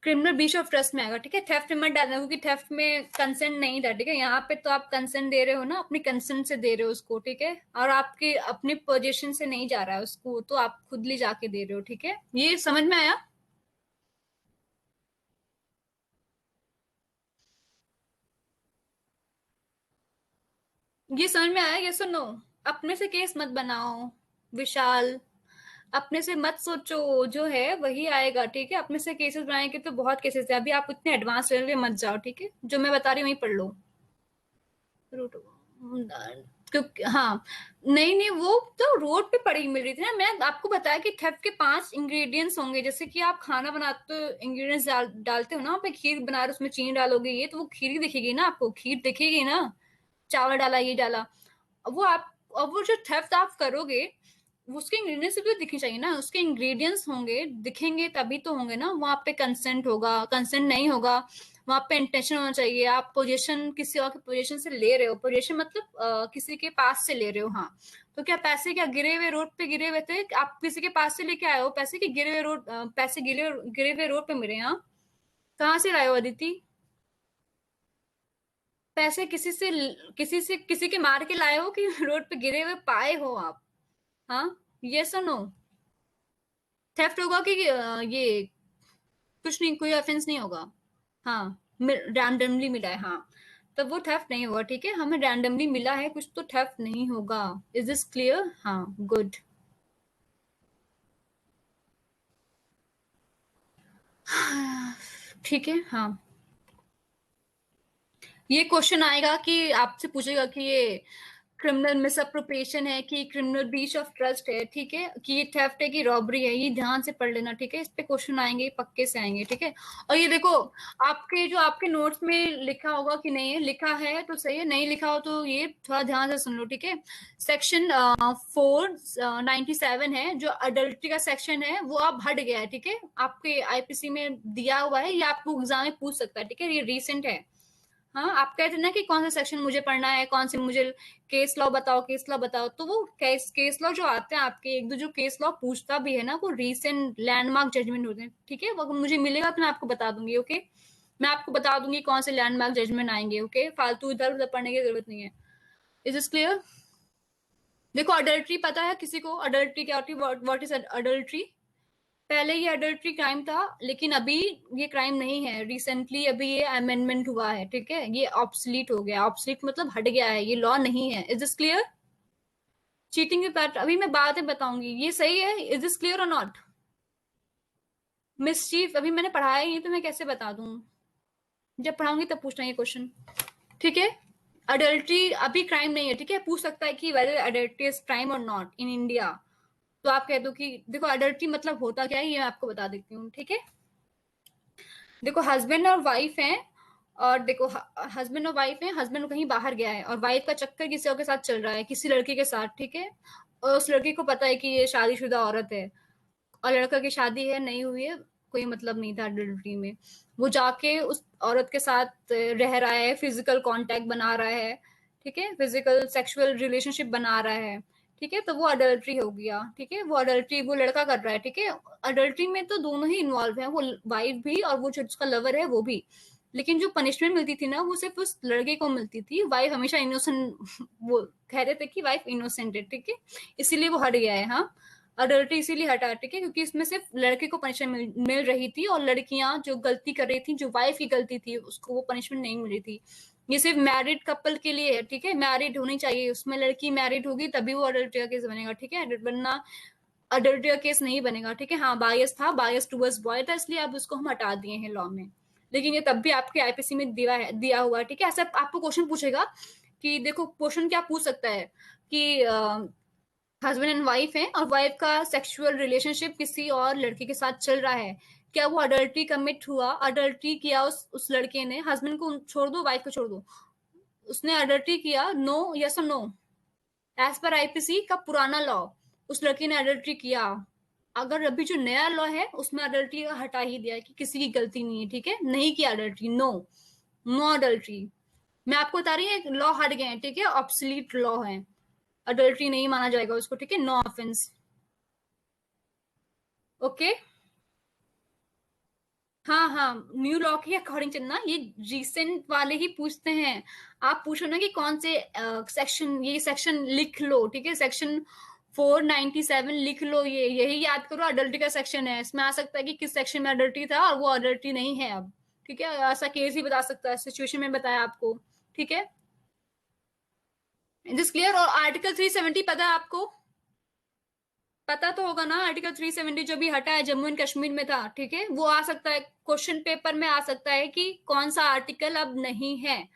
criminal breach of trust में आएगा, ठीक है? थेफ्ट में मत डालना क्योंकि थेफ्ट में कंसेंट नहीं था, ठीक है? यहाँ पे तो आप कंसेंट दे रहे हो ना, अपनी कंसेंट से दे रहे हो उसको, ठीक है? और आपके अपने पोजीशन से नहीं जा रहा है उसको, तो आप खुद ले जाके दे रहे हो, ठीक है? ये समझ में आया? ये समझ में आया, ये सुनो। अपने से केस मत बनाओ विशाल, अपने से मत सोचो, जो है वही आएगा, ठीक है? अपने से केसेस बनाएंगे तो बहुत केसेस है, अभी आप इतने एडवांस लेवल पे मत जाओ, ठीक है? जो मैं बता रही हूँ वही पढ़ लो। रोड, क्योंकि हाँ, नहीं नहीं, वो तो रोड पे पड़ी मिल रही थी ना, मैं आपको बताया कि थेफ्ट के 5 इंग्रेडिएंट्स होंगे, जैसे कि आप खाना बनाते हो, इंग्रेडिएंट्स डालते हो ना, आप खीर बना रहे हो उसमें चीनी डालोगे, ये तो वो खीर ही दिखेगी ना आपको, खीर दिखेगी ना, चावल डाला ये डाला। वो आप, अब वो जो थेफ्ट आप करोगे, उसके इंग्रेडिएंट्स भी तो दिखने चाहिए ना, उसके इंग्रेडिएंट्स होंगे, दिखेंगे तभी तो होंगे ना, वहां पे कंसेंट होगा, कंसेंट नहीं होगा, वहां पे इंटेंशन होना चाहिए, आप पोजीशन किसी और की पोजीशन से ले रहे हो, पोजीशन मतलब किसी के पास से ले रहे हो, हाँ। तो क्या पैसे क्या गिरे हुए रोड पे गिरे हुए थे, आप किसी के पास से लेके आए हो पैसे, कि गिरे हुए रोड पैसे गिरे गिरे हुए रोड पे मिले? हाँ, कहाँ से लाए हो अदिति? पैसे किसी से किसी के मार के लाए हो कि रोड पे गिरे हुए पाए हो आप? हाँ, यस और नो? थेफ्ट होगा कि ये कुछ नहीं, कोई ऑफेंस नहीं होगा। हाँ, रैंडमली मिला है, हाँ, तब वो थेफ्ट नहीं होगा, ठीक है? हमें रैंडमली मिला है कुछ, तो थेफ्ट नहीं होगा। Is this clear? हाँ, गुड। ठीक है, हाँ। ये क्वेश्चन आएगा कि आपसे पूछेगा कि ये क्रिमिनल मिसअप्रोप्रिएशन है कि क्रिमिनल ब्रीच ऑफ ट्रस्ट है, ठीक है? कि ये थेफ्ट है कि रॉबरी है, ये ध्यान से पढ़ लेना, ठीक है? इस पे क्वेश्चन आएंगे, पक्के से आएंगे, ठीक है? और ये देखो, आपके जो आपके नोट्स में लिखा होगा कि नहीं है, लिखा है तो सही है, नहीं लिखा हो तो ये थोड़ा ध्यान से सुन लो, ठीक है? सेक्शन 497 है, जो अडल्ट्री का सेक्शन है, वो अब हट गया है, ठीक है? आपके आईपीसी में दिया हुआ है, ये आपको एग्जाम में पूछ सकता है, ठीक है? ये रिसेंट है। हाँ, आप कहते थे ना कि कौन सा सेक्शन मुझे पढ़ना है, कौन से मुझे केस लॉ बताओ, केस लॉ बताओ, तो वो केस लॉ जो आते हैं आपके, एक दो जो केस लॉ पूछता भी है ना, वो रीसेंट लैंडमार्क जजमेंट होते हैं, ठीक है? वो अगर मुझे मिलेगा तो मैं आपको बता दूंगी, ओके? मैं आपको बता दूंगी कौन से लैंडमार्क जजमेंट आएंगे, ओके? फालतू इधर उधर पढ़ने की जरूरत नहीं है। Is is clear? देखो, अडल्ट्री पता है किसी को? अडल्ट्री क्या होती है? What is adultery? पहले ये अडल्ट्री क्राइम था, लेकिन अभी ये क्राइम नहीं है, रिसेंटली अभी ये अमेंडमेंट हुआ है, ठीक है? ये ऑब्सलीट हो गया, ऑब्सलीट मतलब हट गया है, ये लॉ नहीं है। Is this clear? चीटिंग के पैट अभी मैं बातें बताऊंगी, ये सही है? इज दिस क्लियर और नॉट? मिसचीफ अभी मैंने पढ़ाया ही नहीं तो मैं कैसे बता दूं, जब पढ़ाऊंगी तब पूछना ये क्वेश्चन, ठीक है? अडल्ट्री अभी क्राइम नहीं है, ठीक है? पूछ सकता है कि वेदर अडल्ट्री इज क्राइम और नॉट इन इंडिया, तो आप कह दो कि देखो अडल्ट्री मतलब होता क्या है, ये मैं आपको बता देती हूँ, ठीक है? देखो हस्बैंड और वाइफ हैं, और देखो हस्बैंड और वाइफ हैं, हस्बैंड कहीं बाहर गया है और वाइफ का चक्कर किसी और के साथ चल रहा है, किसी लड़के के साथ, ठीक है। और उस लड़की को पता है कि ये शादीशुदा औरत है, और लड़का की शादी है, नहीं हुई है, कोई मतलब नहीं था डिलीवरी में। वो जाके उस औरत के साथ रह रहा है, फिजिकल कांटेक्ट बना रहा है, ठीक है, फिजिकल सेक्सुअल रिलेशनशिप बना रहा है, ठीक है, तो वो अडल्ट्री हो गया, ठीक है, वो अडल्ट्री वो लड़का कर रहा है, ठीक है। अडल्ट्री में तो दोनों ही इन्वॉल्व है, वो वाइफ भी और वो जो जिसका लवर है वो भी। लेकिन जो पनिशमेंट मिलती थी ना, वो सिर्फ उस लड़के को मिलती थी, वाइफ हमेशा इनोसेंट वो कह रहे थे कि वाइफ इनोसेंट है, ठीक है, इसीलिए वो हट गया है। हाँ, अडल्ट्री इसीलिए हटा, ठीक है, क्योंकि इसमें सिर्फ लड़के को पनिशमेंट मिल रही थी, और लड़कियां जो गलती कर रही थी, जो वाइफ की गलती थी, उसको वो पनिशमेंट नहीं मिल रही थी। ये सिर्फ मैरिड कपल के लिए है, ठीक है, मैरिड होनी चाहिए, उसमें लड़की मैरिड होगी तभी वो अडल्ट्री का केस बनेगा, ठीक है, वरना अडल्ट्री का केस नहीं बनेगा, ठीक है। हाँ, बायस था, बायस टूवर्ड्स बॉय था, इसलिए अब उसको हम हटा दिए हैं लॉ में। लेकिन ये तब भी आपके आईपीसी में दिया हुआ है, ठीक है। ऐसा आपको क्वेश्चन पूछेगा कि देखो, क्वेश्चन क्या पूछ सकता है कि हस्बैंड एंड वाइफ हैं, और वाइफ का सेक्सुअल रिलेशनशिप किसी और लड़के के साथ चल रहा है, क्या वो अडल्ट्री कमिट हुआ, अडल्ट्री किया उस लड़के ने, हस्बैंड को छोड़ दो, वाइफ को छोड़ दो, उसने अडल्ट्री किया, नो, यस और नो, एज पर आईपीसी का पुराना लॉ, उस लड़के ने अडल्ट्री किया। अगर अभी जो नया लॉ है उसमें अडल्ट्री हटा ही दिया है कि किसी की गलती नहीं है, ठीक है, नहीं किया अडल्ट्री, नो, नो अडल्ट्री। मैं आपको बता रही हूँ लॉ हट गए हैं, ठीक है, ऑब्सलीट लॉ है, अडल्ट्री नहीं माना जाएगा उसको, ठीक है, नो ऑफेंस। ओके। हाँ हाँ, न्यू लॉ के अकॉर्डिंग चलना, ये रिसेंट वाले ही पूछते हैं। आप पूछो ना कि कौन से सेक्शन, ये सेक्शन लिख लो, ठीक है, सेक्शन 497 लिख लो, ये यही याद करो, अडल्ट्री का सेक्शन है, इसमें आ सकता है कि किस सेक्शन में अडल्ट्री था और वो अडल्ट्री नहीं है अब, ठीक है, ऐसा केस ही बता सकता है, सिचुएशन में बताया आपको, ठीक है। This clear. और आर्टिकल 370 पता है आपको, पता तो होगा ना, आर्टिकल 370 जो भी हटा है, जम्मू एंड कश्मीर में था, ठीक है, वो आ सकता है क्वेश्चन पेपर में, आ सकता है कि कौन सा आर्टिकल अब नहीं है,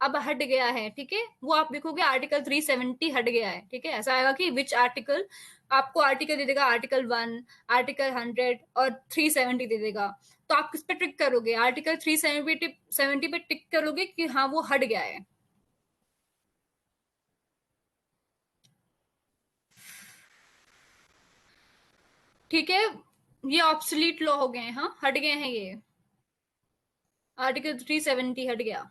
अब हट गया है, ठीक है, वो आप देखोगे आर्टिकल 370 हट गया है, ठीक है, ऐसा आएगा कि विच आर्टिकल, आपको आर्टिकल दे देगा, आर्टिकल 1, आर्टिकल 100 और 370 दे देगा, तो आप किस पे टिक करोगे, आर्टिकल 370 पे टिक करोगे कि हाँ वो हट गया है, ठीक है, ये ऑब्सलीट लॉ हो गए हैं, हाँ हट गए हैं ये, आर्टिकल 370 हट गया,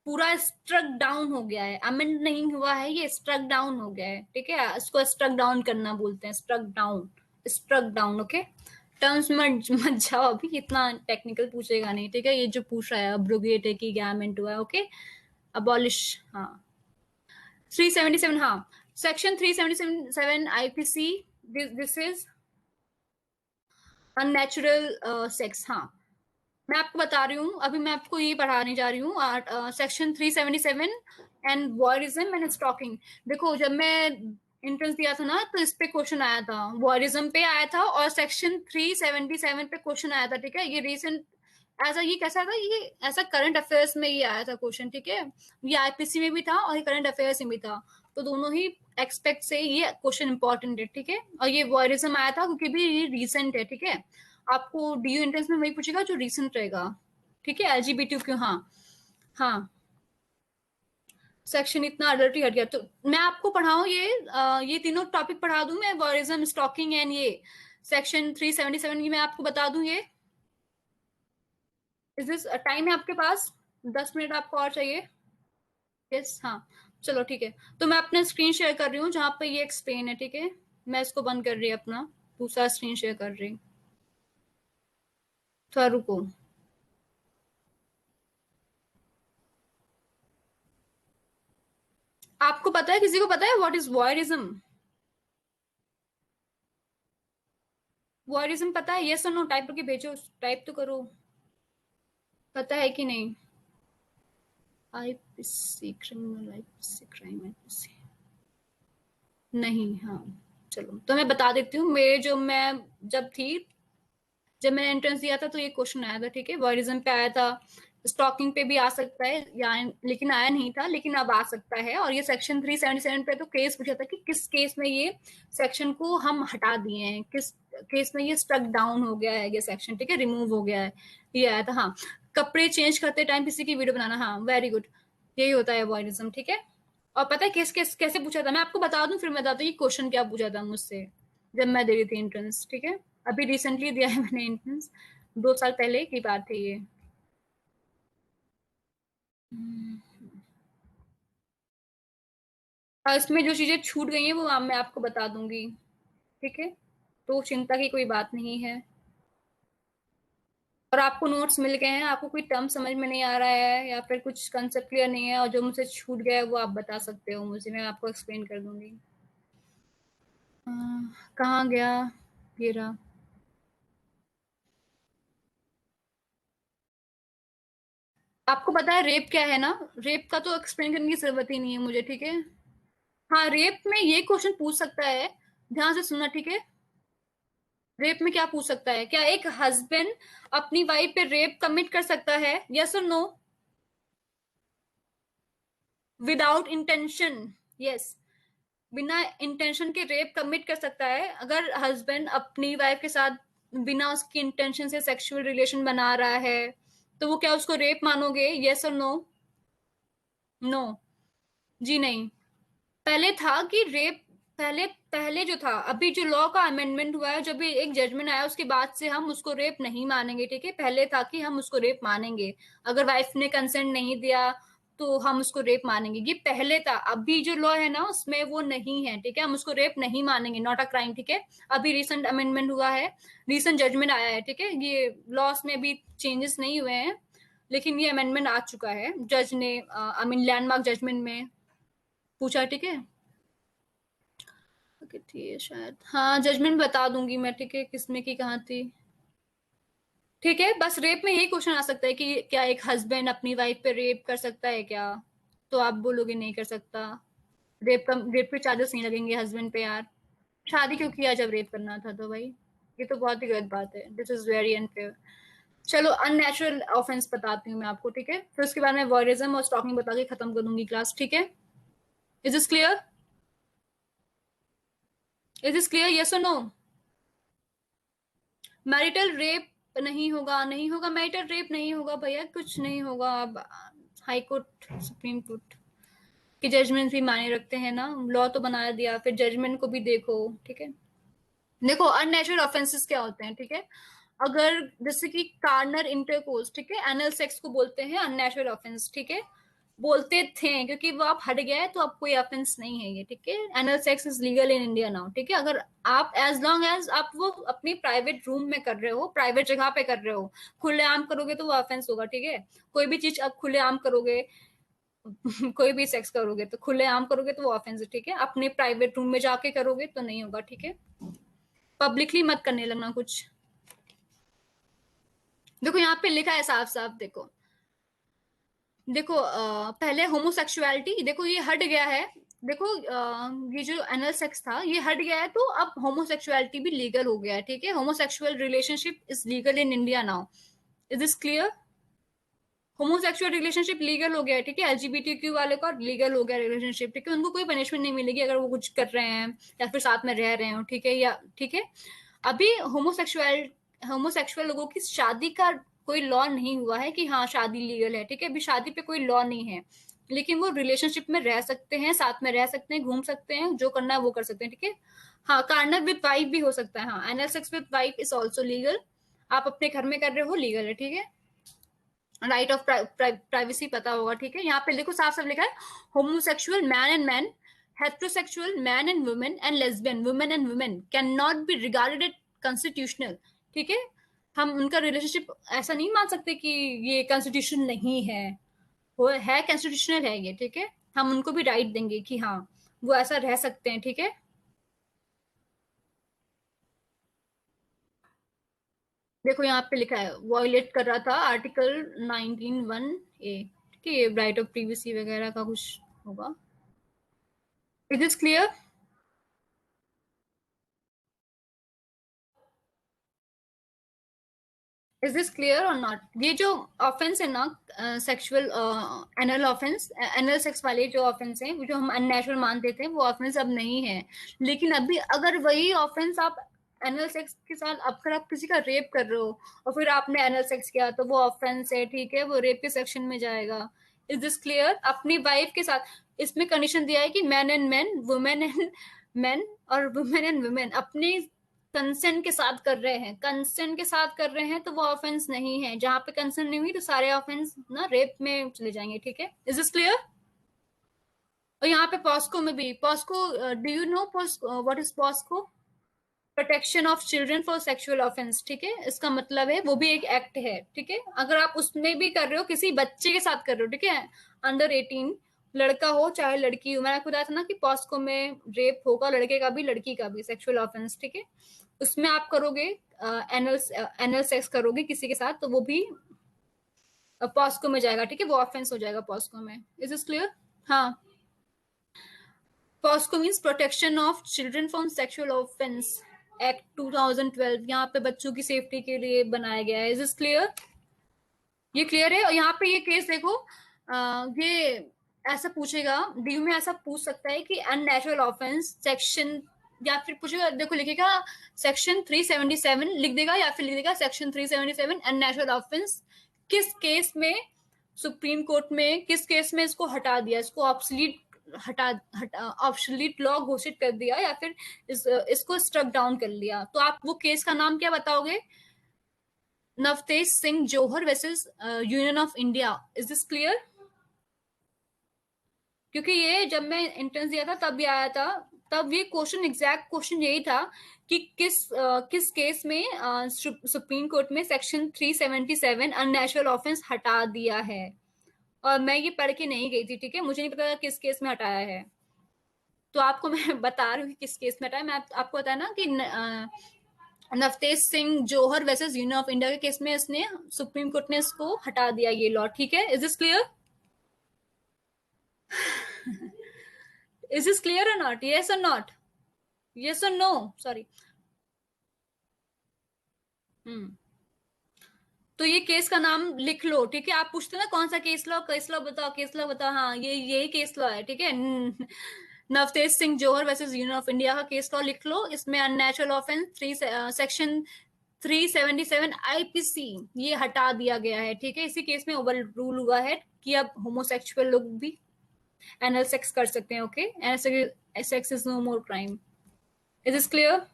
पूरा स्ट्रक डाउन हो गया है, अमेंड नहीं हुआ है, ये स्ट्रक डाउन हो गया है, ठीक है, इसको स्ट्रक डाउन करना बोलते हैं, struck down, struck down, okay. Terms में मत जाओ, अभी इतना टेक्निकल पूछेगा नहीं, ठीक है, ये जो पूछ रहा है अब्रोगेट है कि क्या अमेंड हुआ है, ओके, अबॉलिश, हाँ, 377, हाँ, section 377 IPC, this is unnatural sex, हाँ, मैं आपको बता रही हूँ, अभी मैं आपको ये पढ़ाने जा रही हूँ, section 377 and voyeurism and stalking. देखो जब मैं एंट्रेंस दिया था ना, तो इस पे क्वेश्चन आया था, वॉयरिज्म पे आया था, और सेक्शन 377 पे क्वेश्चन आया था, ठीक है, ये रिसेंट, ऐसा ये कैसा था, ये ऐसा करंट अफेयर्स में ये आया था क्वेश्चन, ठीक है, ये आईपीसी में भी था और ये करंट अफेयर्स में भी था, तो दोनों ही एक्सपेक्ट से ये क्वेश्चन इंपॉर्टेंट है, ठीक है, और ये वॉयरिज्म आया था क्योंकि भी ये रिसेंट है, ठीक है, आपको डीयू एंट्रेंस में वही पूछेगा जो रिसेंट रहेगा, ठीक है, एलजीबीटी क्यों, हाँ हाँ, सेक्शन इतना अडल्ट्री हट गया, तो मैं आपको पढ़ाऊं ये तीनों टॉपिक पढ़ा दूं मैं, वॉरिज्म, स्टॉकिंग एंड ये सेक्शन 377 की मैं आपको बता दूं ये, इज दिस टाइम है आपके पास, 10 मिनट आपको और चाहिए, यस, हाँ, चलो ठीक है, तो मैं अपना स्क्रीन शेयर कर रही हूँ जहाँ पे ये एक्सप्लेन है, ठीक है, मैं इसको बंद कर रही हूँ, अपना दूसरा स्क्रीन शेयर कर रही हूँ, थोड़ा रुको। आपको पता है, किसी को पता है व्हाट इज वॉयरिज्म, वॉरिज्म पता है, यस और नो टाइप करके भेजो, टाइप तो करो, पता है कि नहीं, IPC criminal, IPC crime, IPC नहीं, हाँ, चलो तो मैं बता देती हूँ, मेरे जो मैं जब थी, जब मैंने एंट्रेंस दिया था तो ये क्वेश्चन आया था, ठीक है, वॉरिज्म पे आया था, स्टॉकिंग पे भी आ सकता है या, लेकिन आया नहीं था, लेकिन अब आ सकता है। और ये सेक्शन 377 पे तो केस पूछा था कि किस केस में ये सेक्शन को हम हटा दिए हैं, किस केस में ये स्ट्रक डाउन हो गया है ये सेक्शन, ठीक है, रिमूव हो गया है, ये आया था। हाँ, कपड़े चेंज करते टाइम किसी की वीडियो बनाना, हाँ वेरी गुड, यही होता है वॉयरिज्म, ठीक है। और पता है कैसे पूछा था, मैं आपको बता दूं फिर मैं बताती हूँ क्वेश्चन क्या पूछा था मुझसे जब मैं दे रही थी एंट्रेंस, ठीक है। अभी रिसेंटली दिया है मैंने एंट्रेंस, 2 साल पहले की बात है ये। और इसमें जो चीजें छूट गई हैं वो मैं आपको बता दूंगी, ठीक है, तो चिंता की कोई बात नहीं है। और आपको नोट्स मिल गए हैं, आपको कोई टर्म समझ में नहीं आ रहा है या फिर कुछ कंसेप्ट क्लियर नहीं है और जो मुझसे छूट गया है वो आप बता सकते हो मुझे, मैं आपको एक्सप्लेन कर दूंगी। कहाँ गया ये रहा। आपको पता है रेप क्या है ना, रेप का तो एक्सप्लेन करने की जरूरत ही नहीं है मुझे, ठीक है। हाँ, रेप में ये क्वेश्चन पूछ सकता है, ध्यान से सुनना, ठीक है। रेप में क्या पूछ सकता है, क्या एक हस्बैंड अपनी वाइफ पे रेप कमिट कर सकता है, यस और नो, विदाउट इंटेंशन, यस, बिना इंटेंशन के रेप कमिट कर सकता है। अगर हस्बैंड अपनी वाइफ के साथ बिना उसकी इंटेंशन से सेक्सुअल रिलेशन बना रहा है तो वो क्या उसको रेप मानोगे, यस और नो। नो, जी नहीं। पहले था कि रेप, पहले पहले जो था, अभी जो लॉ का अमेंडमेंट हुआ है, जो भी एक जजमेंट आया उसके बाद से हम उसको रेप नहीं मानेंगे, ठीक है। पहले था कि हम उसको रेप मानेंगे, अगर वाइफ ने कंसेंट नहीं दिया तो हम उसको रेप मानेंगे, ये पहले था। अभी जो लॉ है ना उसमें वो नहीं है, ठीक है, हम उसको रेप नहीं मानेंगे, नॉट अ क्राइम, ठीक है। अभी रिसेंट अमेंडमेंट हुआ है, रिसेंट जजमेंट आया है, ठीक है, ये लॉस में भी चेंजेस नहीं हुए हैं, लेकिन ये अमेंडमेंट आ चुका है, जज ने आई मीन लैंडमार्क जजमेंट में पूछा, ठीक है। ओके, थी है शायद, हाँ जजमेंट बता दूंगी मैं, ठीक है, किसमें की कहाँ थी, ठीक है। बस रेप में यही क्वेश्चन आ सकता है कि क्या एक हस्बैंड अपनी वाइफ पे रेप कर सकता है क्या, तो आप बोलोगे नहीं कर सकता, रेप पे चार्जेस नहीं लगेंगे हस्बैंड पे यार, शादी क्यों किया जब रेप करना था तो भाई, ये तो बहुत ही गलत बात है, दिस इज वेरी अनफेयर। चलो अननेचुरल ऑफेंस बताती हूँ मैं आपको, ठीक है, फिर उसके बाद मैं वॉयरिज्म और स्टॉकिंग बता के खत्म कर दूंगी क्लास, ठीक है। Is this clear, is this clear, yes और नो। मैरिटल रेप नहीं होगा, नहीं होगा, मैरिटल रेप नहीं होगा भैया, कुछ नहीं होगा। अब हाई कोर्ट, सुप्रीम कोर्ट के जजमेंट भी मायने रखते हैं ना, लॉ तो बना दिया, फिर जजमेंट को भी देखो, ठीक है। देखो अननेचुरल ऑफेंसेस क्या होते हैं, ठीक है, अगर जैसे कि कार्नर इंटरकोर्स, ठीक है, एनल सेक्स को बोलते हैं अननेचुरल ऑफेंस, ठीक है, बोलते थे क्योंकि वो आप हट गया है तो अब कोई ऑफेंस नहीं है ये, ठीक है। Anal sex is legal in India now, ठीक है। अगर आप एज लॉन्ग एज आप वो अपनी प्राइवेट रूम में कर रहे हो, प्राइवेट जगह पे कर रहे हो, खुलेआम करोगे तो वो ऑफेंस होगा, ठीक है। कोई भी चीज अब खुलेआम करोगे कोई भी सेक्स करोगे तो खुलेआम करोगे तो वो ऑफेंस है, ठीक है। अपने प्राइवेट रूम में जाके करोगे तो नहीं होगा, ठीक है। पब्लिकली मत करने लगना कुछ। देखो यहाँ पे लिखा है साफ साफ, देखो देखो पहले होमोसेक्सुअलिटी, देखो ये हट गया है, देखो ये जो एनल सेक्स था ये हट गया है, तो अब होमोसेक्सुअलिटी भी लीगल हो गया है, ठीक है। Homosexual relationship is legal in India now, is this clear. Homosexual relationship legal हो गया है, ठीक है। एलजीबीटीक्यू वाले का लीगल हो गया रिलेशनशिप, ठीक है, उनको कोई पनिशमेंट नहीं मिलेगी अगर वो कुछ कर रहे हैं या फिर साथ में रह रहे हो, ठीक है, या ठीक है। अभी होमोसेक्सुअल लोगों की शादी का कोई लॉ नहीं हुआ है कि हाँ शादी लीगल है, ठीक है, अभी शादी पे कोई लॉ नहीं है, लेकिन वो रिलेशनशिप में रह सकते हैं, साथ में रह सकते हैं, घूम सकते हैं, जो करना है वो कर सकते हैं, ठीक है। हाँ, कार्नर विद वाइफ भी हो सकता है, हाँ, anal sex with wife is also legal, आप अपने घर में कर रहे हो लीगल है, ठीक है। राइट ऑफ प्राइवेसी पता होगा, ठीक है। यहाँ पे देखो साफ साफ लिखा है, homosexual man and man, heterosexual man and women and lesbian women and women can not be regarded at constitutional, ठीक है। हम उनका रिलेशनशिप ऐसा नहीं मान सकते कि ये कॉन्स्टिट्यूशन नहीं है, वो है, कॉन्स्टिट्यूशनल है ये, ठीक है। हम उनको भी राइट देंगे कि हाँ वो ऐसा रह सकते हैं, ठीक है। देखो यहाँ पे लिखा है वॉयलेट कर रहा था आर्टिकल 19(1)(a), ठीक है, ये राइट ऑफ प्रिवेसी वगैरह का कुछ होगा। It is clear, is this clear और नॉट? ये जो ऑफेंस है ना, sexual anal offence, anal sex वाले जो ऑफेंस हैं, जो हम अननेचुरल मानते थे, वो ऑफेंस अब नहीं है। लेकिन अभी अगर वही ऑफेंस आप एनल सेक्स के साथ, अगर आप किसी का रेप कर रहे हो और फिर आपने एनल सेक्स किया, तो वो ऑफेंस है, ठीक है, वो रेप के सेक्शन में जाएगा। Is this clear? अपनी वाइफ के साथ, इसमें कंडीशन दिया है कि man and man, women and man, और वुमेन एंड वुमेन अपनी कंसेंट के साथ कर रहे हैं, कंसेंट के साथ कर रहे हैं, तो वो ऑफेंस नहीं है। जहां पे कंसेंट नहीं हुई तो सारे ऑफेंस ना रेप में चले जाएंगे, ठीक है? Is this clear? और यहाँ पे पॉस्को में भी, POCSO, do you know POCSO, what is POCSO? Protection of children for sexual offence, ठीक है, इसका मतलब है वो भी एक एक्ट है, ठीक है। अगर आप उसमें भी कर रहे हो, किसी बच्चे के साथ कर रहे हो, ठीक है, अंडर 18, लड़का हो चाहे लड़की हो, मैंने आपको बताया था ना कि पॉस्को में रेप होगा, लड़के का भी लड़की का भी, सेक्सुअल ऑफेंस, ठीक है। उसमें आप करोगे एनल एनल सेक्स करोगे किसी के साथ, तो वो भी पॉस्को में जाएगा, ठीक है, वो ऑफेंस हो जाएगा पॉस्को में। Is is clear? हाँ, POCSO means protection of children from sexual offence act 2012, यहाँ पे बच्चों की सेफ्टी के लिए बनाया गया है। Is is clear? ये क्लियर है? और यहाँ पे ये केस देखो, ये ऐसा पूछेगा, डीयू में ऐसा पूछ सकता है कि अननेचुरल ऑफेंस सेक्शन, या फिर पूछेगा, देखो लिखेगा सेक्शन 377 लिख देगा, या फिर लिख देगा सेक्शन 377 अननेचुरल ऑफेंस, किस केस में सुप्रीम कोर्ट में, किस केस में इसको हटा दिया, इसको ऑब्सलीट ऑब्सलीट लॉ घोषित कर दिया, या फिर इसको स्ट्रक डाउन कर लिया। तो आप वो केस का नाम क्या बताओगे? Navtej Singh Johar versus Union of India. Is this clear? क्योंकि ये जब मैं एंट्रेंस दिया था तब भी आया था, तब ये क्वेश्चन, एग्जैक्ट क्वेश्चन यही था कि किस केस में सुप्रीम कोर्ट में सेक्शन 377 अननेचुरल ऑफेंस हटा दिया है। और मैं ये पढ़ के नहीं गई थी, ठीक है, मुझे नहीं पता था किस केस में हटाया है। तो आपको मैं बता रही हूँ कि किस केस में हटाया। मैं आपको बताया ना कि Navtej Singh Johar versus Union of India के केस में इसने, सुप्रीम कोर्ट ने इसको हटा दिया, ये लॉ, ठीक है। Is this clear? Is this clear और नॉट? यस और नॉट? यस और नो? सॉरी। हम्म। तो ये केस का नाम लिख लो, ठीक है। आप पूछते ना कौन सा केस लॉ बताओ, केस लॉ बताओ, हाँ, ये यही केस लॉ है, ठीक है। Navtej Singh Johar versus Union of India का केस लॉ लिख लो। इसमें अननेचुरल ऑफेंस सेक्शन 377 आईपीसी ये हटा दिया गया है, ठीक है। इसी केस में ओवर रूल हुआ है कि अब होमोसेक्सुअल लोग भी एनल सेक्स कर सकते हैं, okay. Anal sex is no more crime. Is is clear?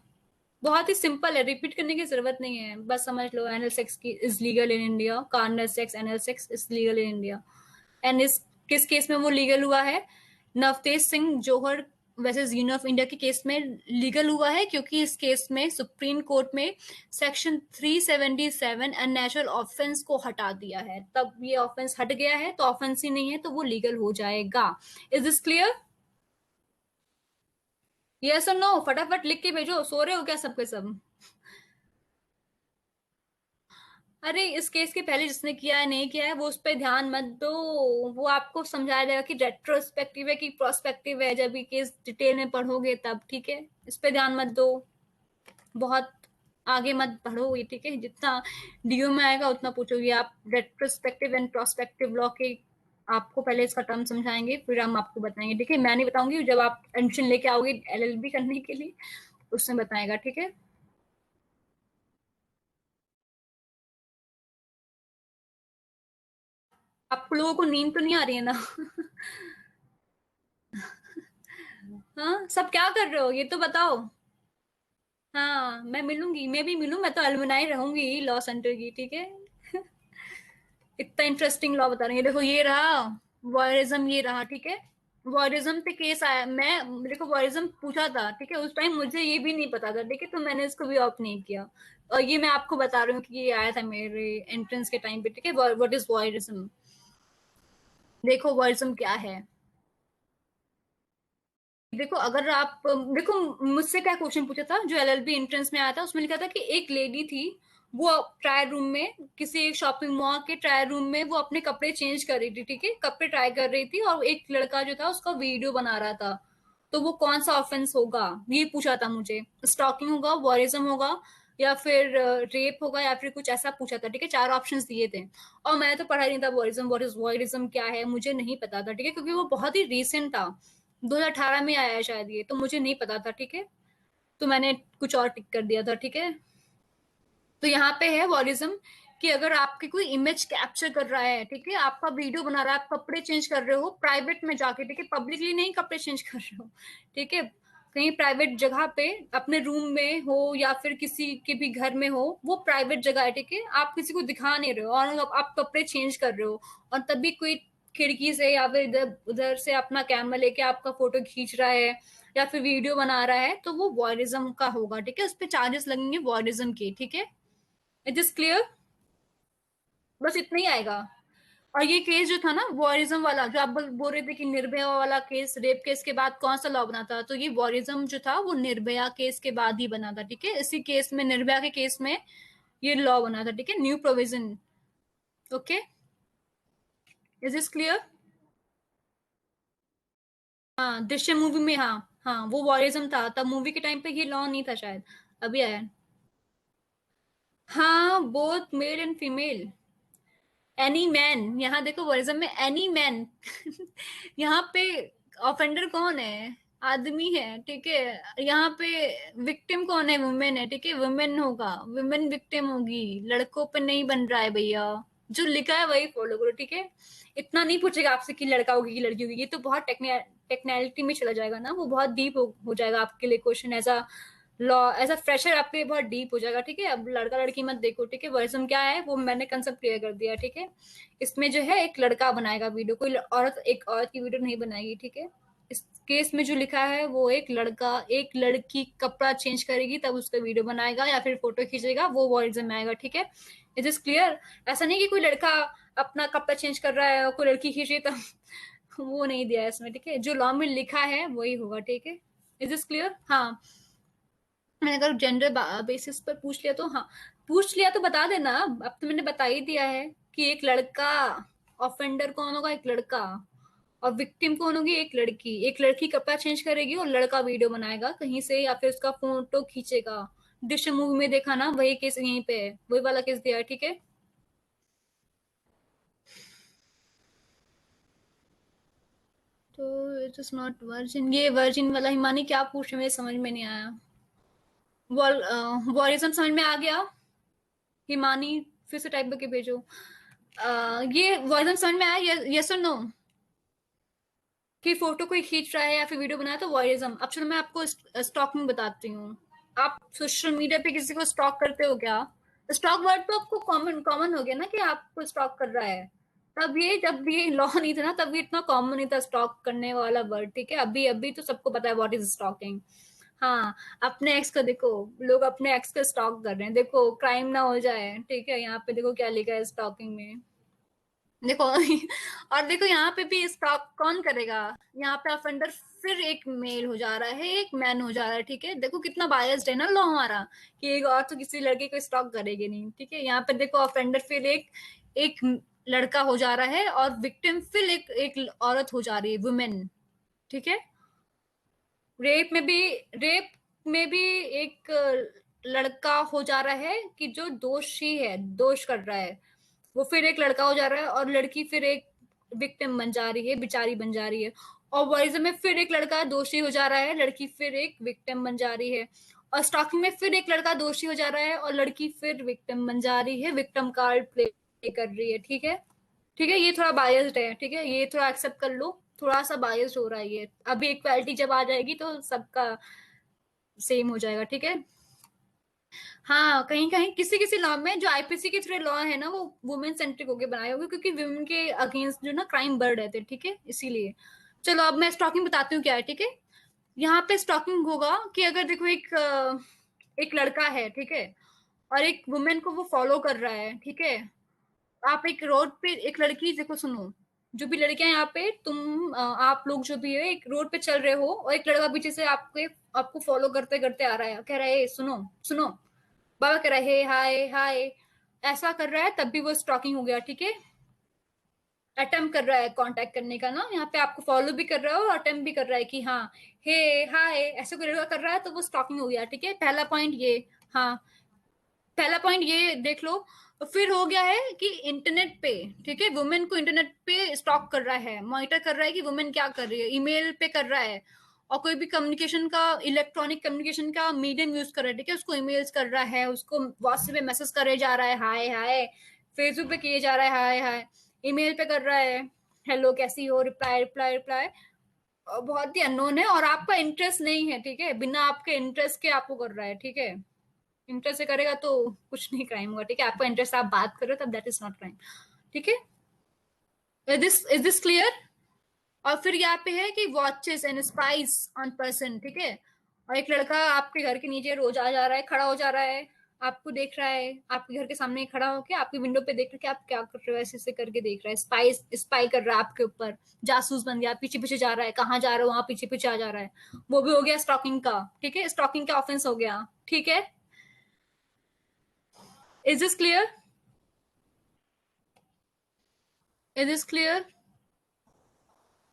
बहुत ही सिंपल है, रिपीट करने की जरूरत नहीं है, बस समझ लो। एनल सेक्स की is legal in India, carnal sex, anal sex is legal in India. And इस किस केस में वो लीगल हुआ है? नवतेज सिंह जोहर वैसे यूनियन ऑफ इंडिया के केस में लीगल हुआ है, क्योंकि इस केस में सुप्रीम कोर्ट में सेक्शन 377 अननेचुरल ऑफेंस को हटा दिया है। तब ये ऑफेंस हट गया है, तो ऑफेंस ही नहीं है, तो वो लीगल हो जाएगा। Is this clear? यस और नो? फटाफट लिख के भेजो, सो रहे हो क्या सबके सब? अरे इस केस के पहले जिसने किया है, नहीं किया है, वो उस पर ध्यान मत दो। वो आपको समझाया जाएगा कि रेट्रोस्पेक्टिव है कि प्रोस्पेक्टिव है, जब ये केस डिटेल में पढ़ोगे तब, ठीक है। इस पे ध्यान मत दो, बहुत आगे मत बढ़ो ये, ठीक है। जितना डीयू में आएगा उतना पूछोगे आप। रेट्रोस्पेक्टिव एंड प्रोस्पेक्टिव लॉ के आपको पहले इसका टर्म समझाएंगे, फिर हम आपको बताएंगे, ठीक है। मैं नहीं बताऊंगी, जब आप एडमिशन लेके आओगे एलएलबी करने के लिए, उसमें बताएगा, ठीक है। आप लोगों को नींद तो नहीं आ रही है ना? हाँ, सब क्या कर रहे हो ये तो बताओ। हाँ, मैं मिलूंगी, मैं भी मिलूं, मैं तो अलमनाई रहूंगी लॉ सेंटर की, ठीक है। इतना इंटरेस्टिंग लॉ बता रही है, देखो ये रहा वॉयरिज्म, ये रहा, ठीक है। वॉयरिज्म पे केस आया, मैं, देखो वॉयरिज्म पूछा था, ठीक है, उस टाइम मुझे ये भी नहीं पता था, ठीक है, तो मैंने इसको भी ऑप्ट नहीं किया। और ये मैं आपको बता रही हूँ कि ये आया था मेरे एंट्रेंस के टाइम पे, ठीक है। What is voyeurism? देखो वॉयरिज्म क्या है। देखो अगर आप, देखो मुझसे क्या क्वेश्चन पूछा था जो एलएलबी एंट्रेंस में आया था, उसमें लिखा था कि एक लेडी थी, वो ट्रायल रूम में, किसी एक शॉपिंग मॉल के ट्रायल रूम में वो अपने कपड़े चेंज कर रही थी, ठीक है, कपड़े ट्राई कर रही थी, और एक लड़का जो था उसका वीडियो बना रहा था। तो वो कौन सा ऑफेंस होगा, ये पूछा था मुझे। स्टॉकिंग होगा, वॉरिज्म होगा, या फिर रेप होगा, या फिर कुछ ऐसा पूछा था, ठीक है। 4 ऑप्शंस दिए थे और मैंने तो पढ़ा ही नहीं था वॉयरिज्म, वॉयरिज्म क्या है मुझे नहीं पता था, ठीक है, क्योंकि वो बहुत ही रिसेंट था, 2018 में आया है शायद ये, तो मुझे नहीं पता था, ठीक है। तो मैंने कुछ और टिक कर दिया था, ठीक है। तो यहाँ पे है वॉरिज्म कि अगर आपकी कोई इमेज कैप्चर कर रहा है, ठीक है, आपका वीडियो बना रहा है, आप कपड़े चेंज कर रहे हो प्राइवेट में जाके, ठीक है, पब्लिकली नहीं कपड़े चेंज कर रहे हो, ठीक है, कहीं प्राइवेट जगह पे अपने रूम में हो या फिर किसी के भी घर में हो, वो प्राइवेट जगह है, ठीक है, आप किसी को दिखा नहीं रहे हो और आप कपड़े चेंज कर रहे हो और तभी कोई खिड़की से या फिर इधर उधर से अपना कैमरा लेके आपका फोटो खींच रहा है या फिर वीडियो बना रहा है, तो वो वॉयरिज्म का होगा, ठीक है, उस पर चार्जेस लगेंगे वॉयरिज्म के, ठीक है। It is clear. बस इतना ही आएगा। और ये केस जो था ना वॉरिज्म वाला, जो आप बोल रहे थे कि निर्भया वाला केस, रेप केस के बाद कौन सा लॉ बना था, तो ये वॉरिज्म जो था वो निर्भया केस के बाद ही बना था, ठीक है। इसी केस में, निर्भया के केस में ये लॉ बना था, ठीक है, new provision. Okay, is this clear. हाँ, दृश्यम मूवी में, हाँ हाँ, वो वॉरिज्म था तब, मूवी के टाइम पे ये लॉ नहीं था शायद, अभी आया है। हाँ, both male and female. Any man, यहाँ देखो वॉरिज्म में एनी मैन यहाँ पे ऑफेंडर कौन है, आदमी है, ठीक है, यहाँ पे विक्टिम कौन है, वुमेन है, ठीक है, वुमेन होगा, वुमेन विक्टिम होगी, लड़कों पे नहीं बन रहा है भैया, जो लिखा है वही फॉलो करो, ठीक है। इतना नहीं पूछेगा आपसे कि लड़का होगी कि लड़की होगी, ये तो बहुत टेक्निकलिटी में चला जाएगा ना, वो बहुत डीप हो जाएगा आपके लिए क्वेश्चन, ऐसा लॉ एज अ फ्रेशर आपके लिए बहुत डीप हो जाएगा, ठीक है। अब लड़का लड़की मत देखो, ठीक है, वर्जन क्या है वो मैंने कंसेप्ट क्लियर कर दिया, ठीक है। इसमें जो है एक लड़का बनाएगा वीडियो, कोई औरत एक औरत की वीडियो नहीं बनाएगी, ठीक है। इस केस में जो लिखा है वो एक लड़का एक लड़की कपड़ा चेंज करेगी तब उसका वीडियो बनाएगा या फिर फोटो खींचेगा, वो वॉइस में आएगा, ठीक है। It is clear. ऐसा नहीं कि कोई लड़का अपना कपड़ा चेंज कर रहा है और कोई लड़की खींच रही है तब वो नहीं दिया है इसमें, ठीक है, जो लॉ में लिखा है वही होगा, ठीक है। Is is clear. हाँ, मैंने अगर जेंडर बेसिस पर पूछ लिया तो, हाँ, पूछ लिया तो बता देना, अब तो मैंने बता ही दिया है कि एक लड़का, ऑफेंडर कौन होगा, एक लड़का, और विक्टिम कौन होगी, एक लड़की, एक लड़की कपड़ा चेंज करेगी और लड़का वीडियो बनाएगा कहीं से या फिर उसका फोटो खींचेगा। डिश मूवी में देखा ना, वही केस यहीं पे है, वही वाला केस दिया है, ठीक है। तो इट इज नॉट वर्जिन, ये वर्जिन वाला हिमानी क्या पूछ रहे, मेरे समझ में नहीं आया। वॉरिज्म समझ में आ गया हिमानी, फिर से टाइप करके भेजो। ये वॉइस समझ में आया, यस और नो, कि फोटो कोई खींच रहा है या फिर वीडियो बनाया तो वॉयरिज्म। अब चलो मैं आपको स्टॉकिंग बताती हूँ। आप सोशल मीडिया पे किसी को स्टॉक करते हो क्या? स्टॉक वर्ड तो आपको कॉमन कॉमन हो गया ना कि आपको स्टॉक कर रहा है। तब ये, जब ये लॉ नहीं था ना, तब ये इतना कॉमन नहीं था स्टॉक करने वाला वर्ड, ठीक है। अभी अभी तो सबको पता है व्हाट इज स्टॉकिंग। हाँ, अपने एक्स को देखो, लोग अपने एक्स को स्टॉक कर रहे हैं, देखो क्राइम ना हो जाए, ठीक है। यहाँ पे देखो क्या लिखा है स्टॉकिंग में, देखो और देखो यहाँ पे भी स्टॉक कौन करेगा, यहाँ पे ऑफेंडर फिर एक मेल हो जा रहा है, एक मैन हो जा रहा है, ठीक है। देखो कितना बायस्ड है ना लॉ हमारा, कि एक और तो किसी लड़के को स्टॉक करेगी नहीं, ठीक है। यहाँ पे देखो ऑफेंडर फिर एक एक लड़का हो जा रहा है और विक्टिम फिर एक एक औरत हो जा रही है, वुमेन, ठीक है। रेप में भी रेप में भी एक लड़का हो जा रहा है कि जो दोषी है, दोष कर रहा है, वो फिर एक लड़का हो जा रहा है और लड़की फिर एक विक्टिम बन जा रही है, बिचारी बन जा रही है। और वॉइज्म में फिर एक लड़का दोषी हो जा रहा है, लड़की फिर एक विक्टिम बन जा रही है। और स्टॉकिंग में फिर एक लड़का दोषी हो जा रहा है और लड़की फिर विक्टिम बन जा रही है, विक्टिम कार्ड प्ले कर रही है, ठीक है। ठीक है, ये थोड़ा बायस्ड है, ठीक है, ये थोड़ा एक्सेप्ट कर लो, थोड़ा सा बायस्ड हो रहा है ये। अभी इक्वालिटी जब आ जाएगी तो सबका सेम हो जाएगा, ठीक है। हाँ, कहीं कहीं किसी किसी लॉ में जो आईपीसी के थ्रू लॉ है ना, वो वुमेन सेंट्रिक होके बनाए होंगे, क्योंकि वुमेन के अगेंस्ट जो ना क्राइम बढ़ रहे थे, ठीक है, इसीलिए। चलो अब मैं स्टॉकिंग बताती हूँ क्या है, ठीक है। यहाँ पे स्टॉकिंग होगा कि अगर देखो एक लड़का है, ठीक है, और एक वुमेन को वो फॉलो कर रहा है, ठीक है। आप एक रोड पे एक लड़की, देखो सुनो, जो भी लड़कियां यहाँ पे आप लोग जो भी है एक रोड पे चल रहे हो और एक लड़का पीछे से आपको आपको फॉलो करते करते आ रहा है, कह रहा है सुनो सुनो, बाबा कह रहा है हाय हाय, ऐसा कर रहा है, तब भी वो स्टॉकिंग हो गया, ठीक है। अटेम्प्ट कर रहा है कांटेक्ट करने का ना, यहाँ पे आपको फॉलो भी कर रहा है और अटेम्प्ट भी कर रहा है कि हाँ हे हाय, ऐसे कोई लड़का कर रहा है तो वो स्टॉकिंग हो गया, ठीक है, पहला पॉइंट ये। हाँ, पहला पॉइंट ये देख लो। फिर हो गया है कि इंटरनेट पे, ठीक है, वुमेन को इंटरनेट पे स्टॉक कर रहा है, मॉनिटर कर रहा है कि वुमेन क्या कर रही है, ईमेल पे कर रहा है, और कोई भी कम्युनिकेशन का, इलेक्ट्रॉनिक कम्युनिकेशन का मीडियम यूज कर रहा है, ठीक है, उसको ईमेल्स कर रहा है, उसको व्हाट्सएप पे मैसेज करे जा रहा है हाय हाय, फेसबुक पे किए जा रहा है हाय हाय, ईमेल पे कर रहा है हेलो कैसी हो, रिप्लाई रिप्लाई रिप्लाई, बहुत ही अननोन है और आपका इंटरेस्ट नहीं है, ठीक है, बिना आपके इंटरेस्ट के आपको कर रहा है, ठीक है। इंटरेस्ट से करेगा तो कुछ नहीं क्राइम होगा, ठीक है, आपका इंटरेस्ट आप बात करो तब दैट इज नॉट क्राइम, ठीक है। Is this clear? और फिर यहाँ पे है कि watches and spice on person, ठीक है, और एक लड़का आपके घर के नीचे रोज आ जा रहा है, खड़ा हो जा रहा है, आपको देख रहा है, आपके घर के सामने खड़ा होके आपकी विंडो पे देख रहा है कि आप क्या कर रहे हो, ऐसे ऐसे करके देख रहा है, स्पाई कर रहा है आपके ऊपर, जासूस बन गया, पीछे पीछे जा रहा है, कहाँ जा रहा है वहां पीछे पीछे आ जा रहा है, वो भी हो गया स्टॉकिंग का, ठीक है, स्टॉकिंग का ऑफेंस हो गया, ठीक है। Is this clear? Is this clear?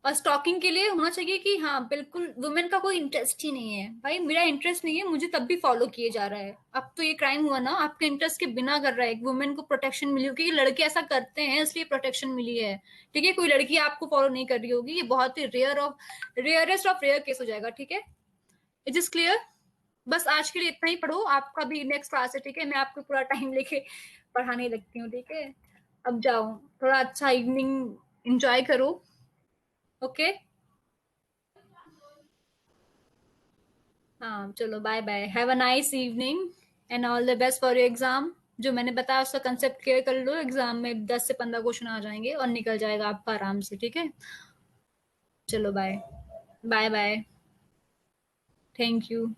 और स्टॉकिंग के लिए होना चाहिए कि हाँ बिल्कुल वुमेन का कोई इंटरेस्ट ही नहीं है, भाई मेरा इंटरेस्ट नहीं है मुझे तब भी फॉलो किए जा रहा है, अब तो ये क्राइम हुआ ना, आपके इंटरेस्ट के बिना कर रहा है, एक वुमेन को प्रोटेक्शन मिली होगी, क्योंकि लड़के ऐसा करते हैं इसलिए प्रोटेक्शन मिली है, ठीक है, कोई लड़की आपको फॉलो नहीं कर रही होगी, ये बहुत ही रेयरेस्ट ऑफ रेयर केस हो जाएगा, ठीक है। It is clear? बस आज के लिए इतना ही पढ़ो, आपका भी नेक्स्ट क्लास है, ठीक है, मैं आपको पूरा टाइम लेके पढ़ाने लगती हूँ, ठीक है। अब जाओ, थोड़ा अच्छा इवनिंग एंजॉय करो, ओके। हाँ चलो bye bye, have a nice evening and all the best for your exam. जो मैंने बताया उसका कंसेप्ट क्लियर कर लो, एग्जाम में 10 से 15 क्वेश्चन आ जाएंगे और निकल जाएगा आपका आराम से, ठीक है। चलो bye, bye bye, thank you.